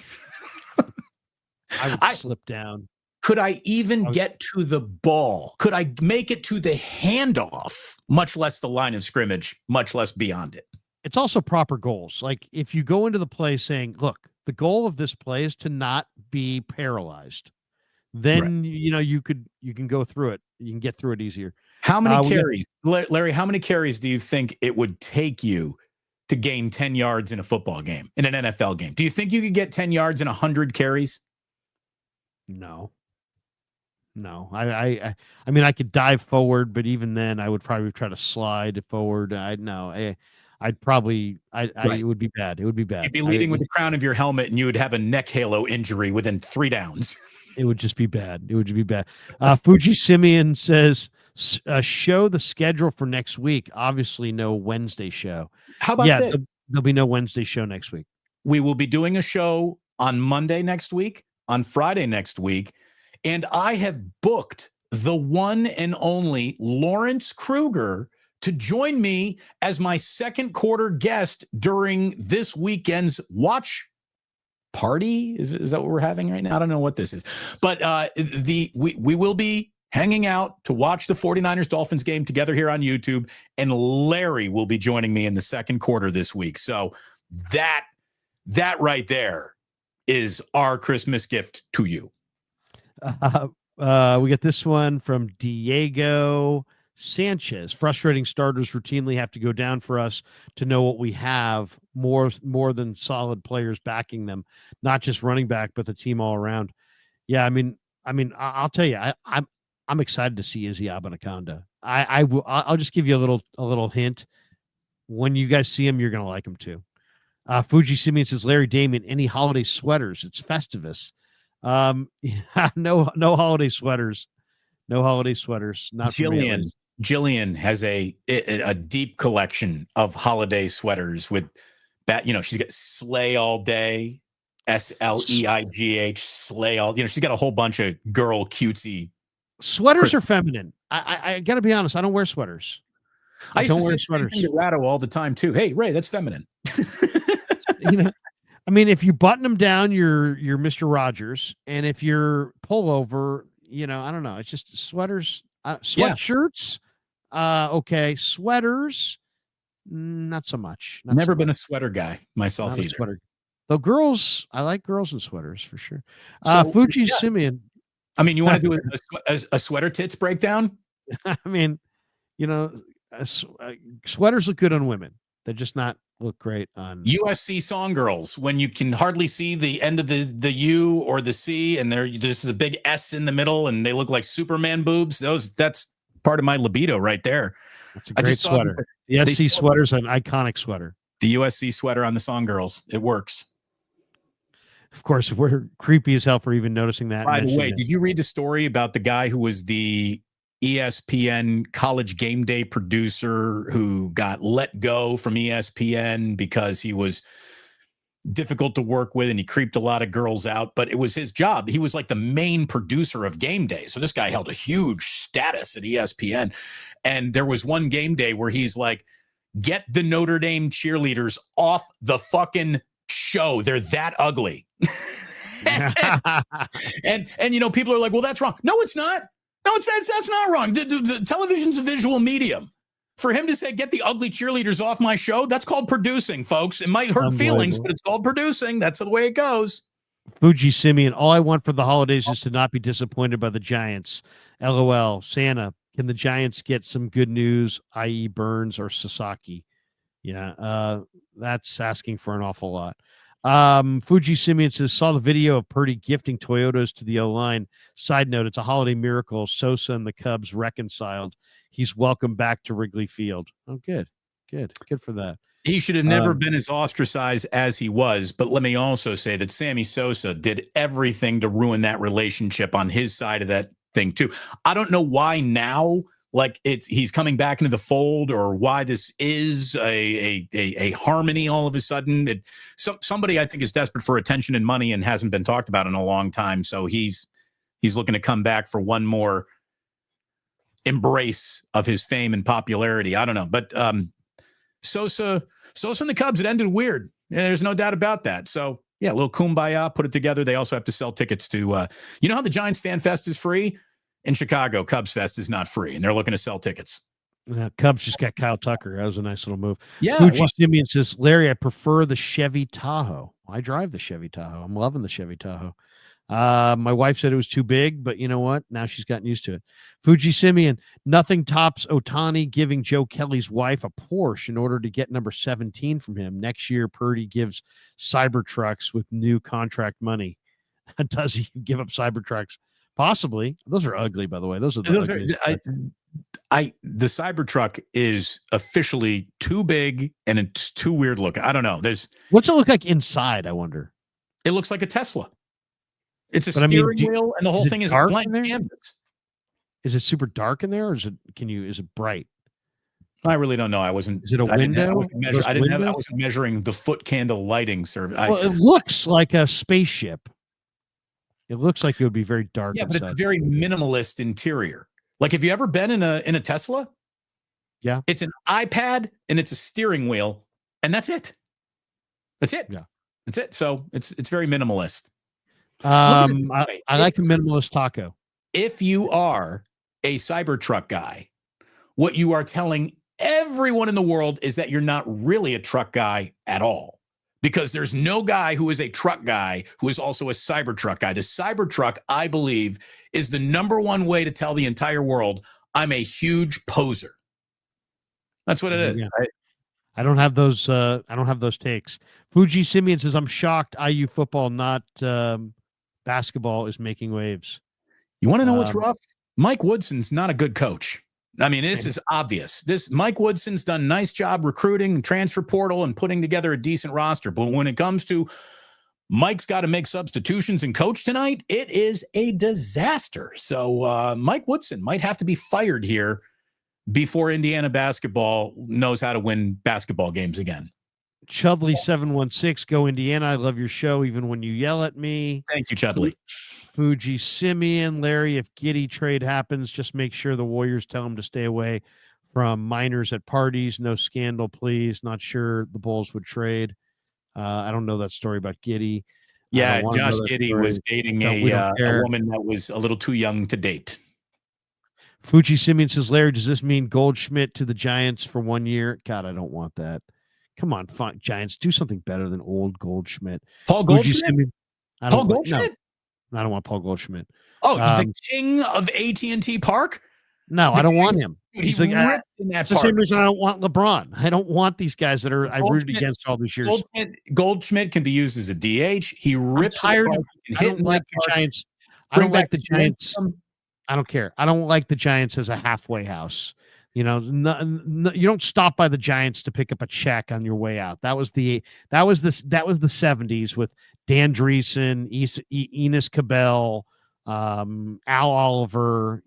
I would slip down. Could I even get to the ball? Could I make it to the handoff, much less the line of scrimmage, much less beyond it? It's also proper goals. Like if you go into the play saying, look, the goal of this play is to not be paralyzed, then, you can go through it. You can get through it easier. How many carries, Larry, how many carries do you think it would take you to gain 10 yards in a football game, in an NFL game? Do you think you could get 10 yards in 100 carries? No. I mean, I could dive forward, but even then I would probably try to slide forward. It would be bad. It would be bad. You'd be leading with the crown of your helmet and you would have a neck halo injury within 3 downs. It would just be bad. It would just be bad. Fuji Simeon says, show the schedule for next week. Obviously no Wednesday show. How about that? There'll be no Wednesday show next week. We will be doing a show on Monday next week, on Friday next week. And I have booked the one and only Lawrence Krueger to join me as my second quarter guest during this weekend's watch party. Is that what we're having right now? I don't know what this is. But we will be hanging out to watch the 49ers Dolphins game together here on YouTube. And Larry will be joining me in the second quarter this week. So that right there is our Christmas gift to you. We get this one from Diego Sanchez. Frustrating starters routinely have to go down for us to know what we have, more than solid players backing them, not just running back, but the team all around. Yeah, I mean, I'll tell you, I'm excited to see Izzy Abanaconda. I'll just give you a little hint. When you guys see him, you're gonna like him too. Fuji Simeon says, Larry Damien, any holiday sweaters? It's Festivus. No holiday sweaters. No holiday sweaters. Not Jillian has a deep collection of holiday sweaters with that. She's got Slay All Day, SLEIGH, Slay All. She's got a whole bunch of girl cutesy. Sweaters are feminine. I got to be honest. I don't wear sweaters. I don't wear sweaters. To Ratto all the time too. Hey, Ray, that's feminine. I mean, if you button them down, you're Mr. Rogers, and if you're pullover, I don't know. It's just sweaters, sweatshirts. Okay, sweaters, not so much. Never been a sweater guy myself either. Though girls, I like girls in sweaters for sure. So, Fuji Simeon. I mean, you want to do a sweater tits breakdown? I mean, sweaters look good on women. They're just not look great on USC song girls, when you can hardly see the end of the U or the C, and there's just a big S in the middle, and they look like Superman boobs. That's part of my libido right there. That's a great sweater. The SC sweater's an iconic sweater. The USC sweater on the song girls. It works. Of course, we're creepy as hell for even noticing that. By the way, did you read the story about the guy who was the ESPN College Game Day producer who got let go from ESPN because he was difficult to work with and he creeped a lot of girls out, but it was his job. He was like the main producer of Game Day. So this guy held a huge status at ESPN. And there was one Game Day where he's like, get the Notre Dame cheerleaders off the fucking show. They're that ugly. and people are like, well, that's wrong. No, it's not. No, that's not wrong. The television's a visual medium. For him to say, get the ugly cheerleaders off my show, that's called producing, folks. It might hurt feelings, but it's called producing. That's the way it goes. Fuji Simeon, all I want for the holidays is to not be disappointed by the Giants. LOL. Santa, can the Giants get some good news, i.e. Burns or Sasaki? Yeah, that's asking for an awful lot. Fuji Simeon says, saw the video of Purdy gifting Toyotas to the O-line. Side note, it's a holiday miracle. Sosa and the Cubs reconciled. He's welcome back to Wrigley Field. Oh, good for that. He should have never been as ostracized as he was. But let me also say that Sammy Sosa did everything to ruin that relationship on his side of that thing too. I don't know why now, like he's coming back into the fold, or why this is a harmony all of a sudden. Somebody I think is desperate for attention and money and hasn't been talked about in a long time. So he's looking to come back for one more embrace of his fame and popularity. I don't know, but Sosa and the Cubs, it ended weird. Yeah, there's no doubt about that. So yeah, a little kumbaya, put it together. They also have to sell tickets to, you know how the Giants Fan Fest is free? In Chicago, Cubs Fest is not free, and they're looking to sell tickets. Cubs just got Kyle Tucker. That was a nice little move. Yeah. Fuji Simeon says, Larry, I prefer the Chevy Tahoe. I drive the Chevy Tahoe. I'm loving the Chevy Tahoe. My wife said it was too big, but you know what? Now she's gotten used to it. Fuji Simeon, nothing tops Ohtani giving Joe Kelly's wife a Porsche in order to get number 17 from him. Next year, Purdy gives Cybertrucks with new contract money. Does he give up Cybertrucks? Possibly. Those are ugly, by the way. The Cybertruck is officially too big and it's too weird looking. I don't know. What's it look like inside? I wonder. It looks like a Tesla. It's a steering wheel, and the whole thing is a blank canvas. Is it super dark in there, or is it bright? I really don't know. I wasn't. Is it a window? I wasn't measuring the foot candle lighting service. Well, it looks like a spaceship. It looks like it would be very dark. Yeah, but it's a very minimalist interior. Like, have you ever been in a Tesla? Yeah. It's an iPad and it's a steering wheel, and that's it. That's it. Yeah. That's it. So it's very minimalist. I like a minimalist taco. If you are a Cybertruck guy, what you are telling everyone in the world is that you're not really a truck guy at all. Because there's no guy who is a truck guy who is also a Cybertruck guy. The Cybertruck, I believe, is the number one way to tell the entire world I'm a huge poser. That's what it is. Yeah. I don't have those. I don't have those takes. Fuji Simeon says, "I'm shocked. IU football, not basketball, is making waves." You want to know what's rough? Mike Woodson's not a good coach. I mean, this is obvious. Mike Woodson's done a nice job recruiting, transfer portal, and putting together a decent roster. But when it comes to Mike's got to make substitutions and coach tonight, it is a disaster. So Mike Woodson might have to be fired here before Indiana basketball knows how to win basketball games again. Chudley 716, go Indiana. I love your show, even when you yell at me. Thank you, Chudley. Fuji Simeon, Larry, if Giddey trade happens, just make sure the Warriors tell him to stay away from minors at parties. No scandal, please. Not sure the Bulls would trade. I don't know that story about Giddey. Yeah, Josh Giddey was dating a woman that was a little too young to date. Fuji Simeon says, Larry, does this mean Goldschmidt to the Giants for 1 year? God, I don't want that. Come on, fine, Giants, do something better than old Goldschmidt. Paul Goldschmidt? Paul Goldschmidt? I don't want Paul Goldschmidt. Oh, the king of AT&T Park? No, I don't want him. Dude, He's like, in that it's the same reason I don't want LeBron. I don't want these guys that I rooted against all these years. Goldschmidt can be used as a DH. He rips. I'm tired. I don't like the Giants. I don't like the Giants. I don't care. I don't like the Giants as a halfway house. You know, you don't stop by the Giants to pick up a check on your way out. That was the 70s with Dan Dreesen, Enos Cabell, Al Oliver,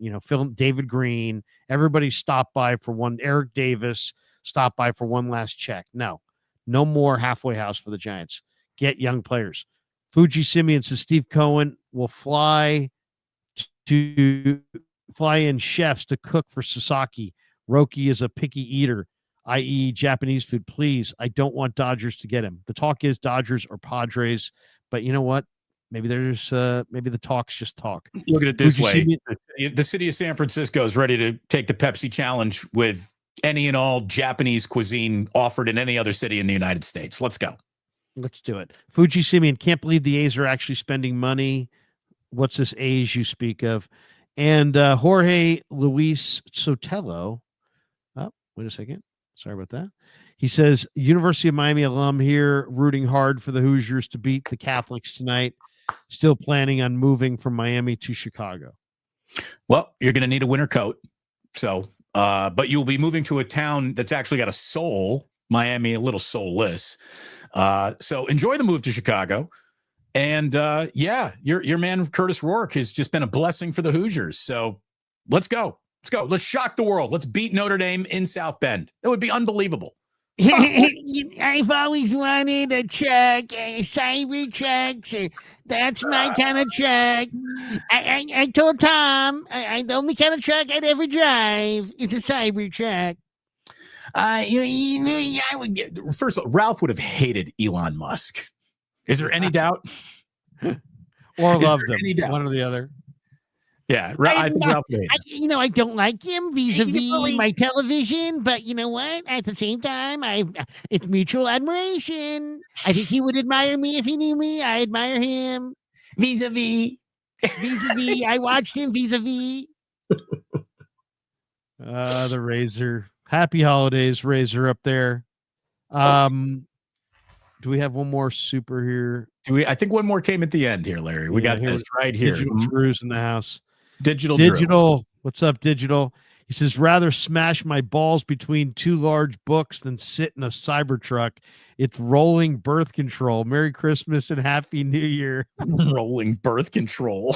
David Green. Everybody stopped by for one. Eric Davis stopped by for one last check. No more halfway house for the Giants. Get young players. Fuji Simeon says Steve Cohen will fly in chefs to cook for Sasaki. Roki is a picky eater, i.e. Japanese food. Please, I don't want Dodgers to get him. The talk is Dodgers or Padres, but you know what? Maybe the talk's just talk. Look at it this way. The city of San Francisco is ready to take the Pepsi challenge with any and all Japanese cuisine offered in any other city in the United States. Let's go. Let's do it. Fuji Simeon, can't believe the A's are actually spending money. What's this A's you speak of? And Jorge Luis Sotelo. Oh, wait a second. Sorry about that. He says, University of Miami alum here, rooting hard for the Hoosiers to beat the Catholics tonight. Still planning on moving from Miami to Chicago. Well, you're going to need a winter coat. So, but you'll be moving to a town that's actually got a soul. Miami, a little soulless. So enjoy the move to Chicago. And your man Curtis Rourke has just been a blessing for the Hoosiers. So let's go. Let's shock the world. Let's beat Notre Dame in South Bend. It would be unbelievable. I've always wanted a truck, a cyber truck. So that's my kind of truck. I told Tom the only kind of truck I'd ever drive is a cyber truck. I would first of all, Ralph would have hated Elon Musk. Is there any doubt? Or loved him, one or the other. Yeah, I think Ralph hates. I don't like him vis-a-vis my television, but you know what? At the same time, it's mutual admiration. I think he would admire me if he knew me. I admire him. Vis-a-vis. I watched him vis-a-vis. The Razor. Happy holidays, Razor up there. Do we have one more super here? I think one more came at the end here, Larry. We got this right here. Digital Drew's in the house. Digital Drew. What's up, Digital? He says, rather smash my balls between two large books than sit in a Cybertruck. It's rolling birth control. Merry Christmas and Happy New Year. Rolling birth control.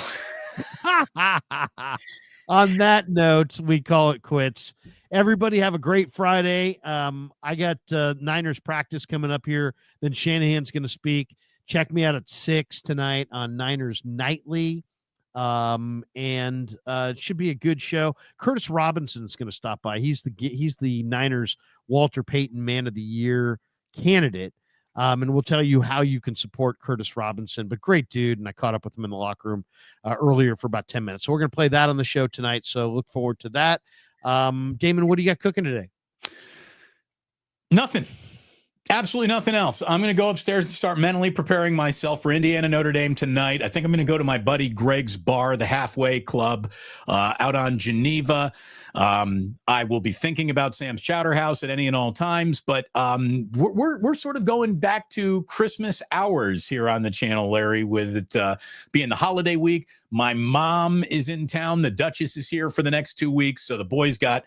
On that note, we call it quits. Everybody have a great Friday. I got Niners practice coming up here. Then Shanahan's going to speak. Check me out at 6 tonight on Niners Nightly. It should be a good show. Curtis Robinson's going to stop by. He's the Niners Walter Payton Man of the Year candidate. And we'll tell you how you can support Curtis Robinson, but great dude. And I caught up with him in the locker room earlier for about 10 minutes. So we're going to play that on the show tonight. So look forward to that. Damon, what do you got cooking today? Nothing. Absolutely nothing else. I'm going to go upstairs and start mentally preparing myself for Indiana Notre Dame tonight. I think I'm going to go to my buddy Greg's bar, the Halfway Club, out on Geneva. I will be thinking about Sam's Chowder House at any and all times, but we're sort of going back to Christmas hours here on the channel, Larry, with it being the holiday week. My mom is in town. The Duchess is here for the next 2 weeks. So the boys got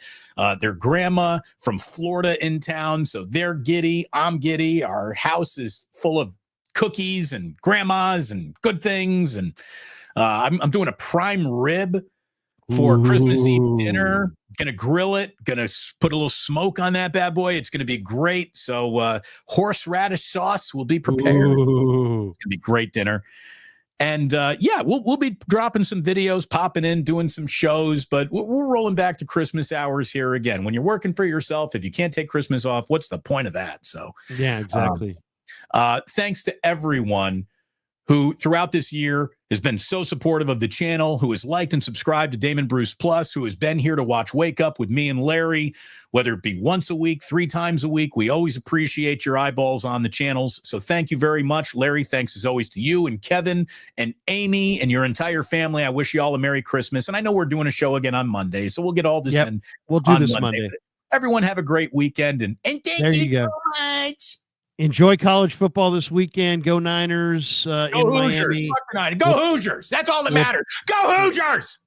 their grandma from Florida in town. So they're giddy. I'm giddy. Our house is full of cookies and grandmas and good things. And I'm doing a prime rib for Christmas Eve dinner. Gonna grill it. Gonna put a little smoke on that bad boy. It's gonna be great. So horseradish sauce will be prepared. Ooh. It's gonna be great dinner. And we'll be dropping some videos, popping in, doing some shows, but we're rolling back to Christmas hours here again. When you're working for yourself, if you can't take Christmas off, what's the point of that? So yeah, exactly. Thanks to everyone who throughout this year has been so supportive of the channel, who has liked and subscribed to Damon Bruce Plus, who has been here to watch Wake Up with me and Larry, whether it be once a week, 3 times a week. We always appreciate your eyeballs on the channels. So thank you very much. Larry, thanks as always to you and Kevin and Amy and your entire family. I wish you all a Merry Christmas. And I know we're doing a show again on Monday, so we'll get all this in. We'll do this Monday. Everyone have a great weekend. And thank you go. so much. Enjoy college football this weekend. Go Niners Go in Hoosiers. Miami. Go Hoosiers. That's all that matters. Go Hoosiers.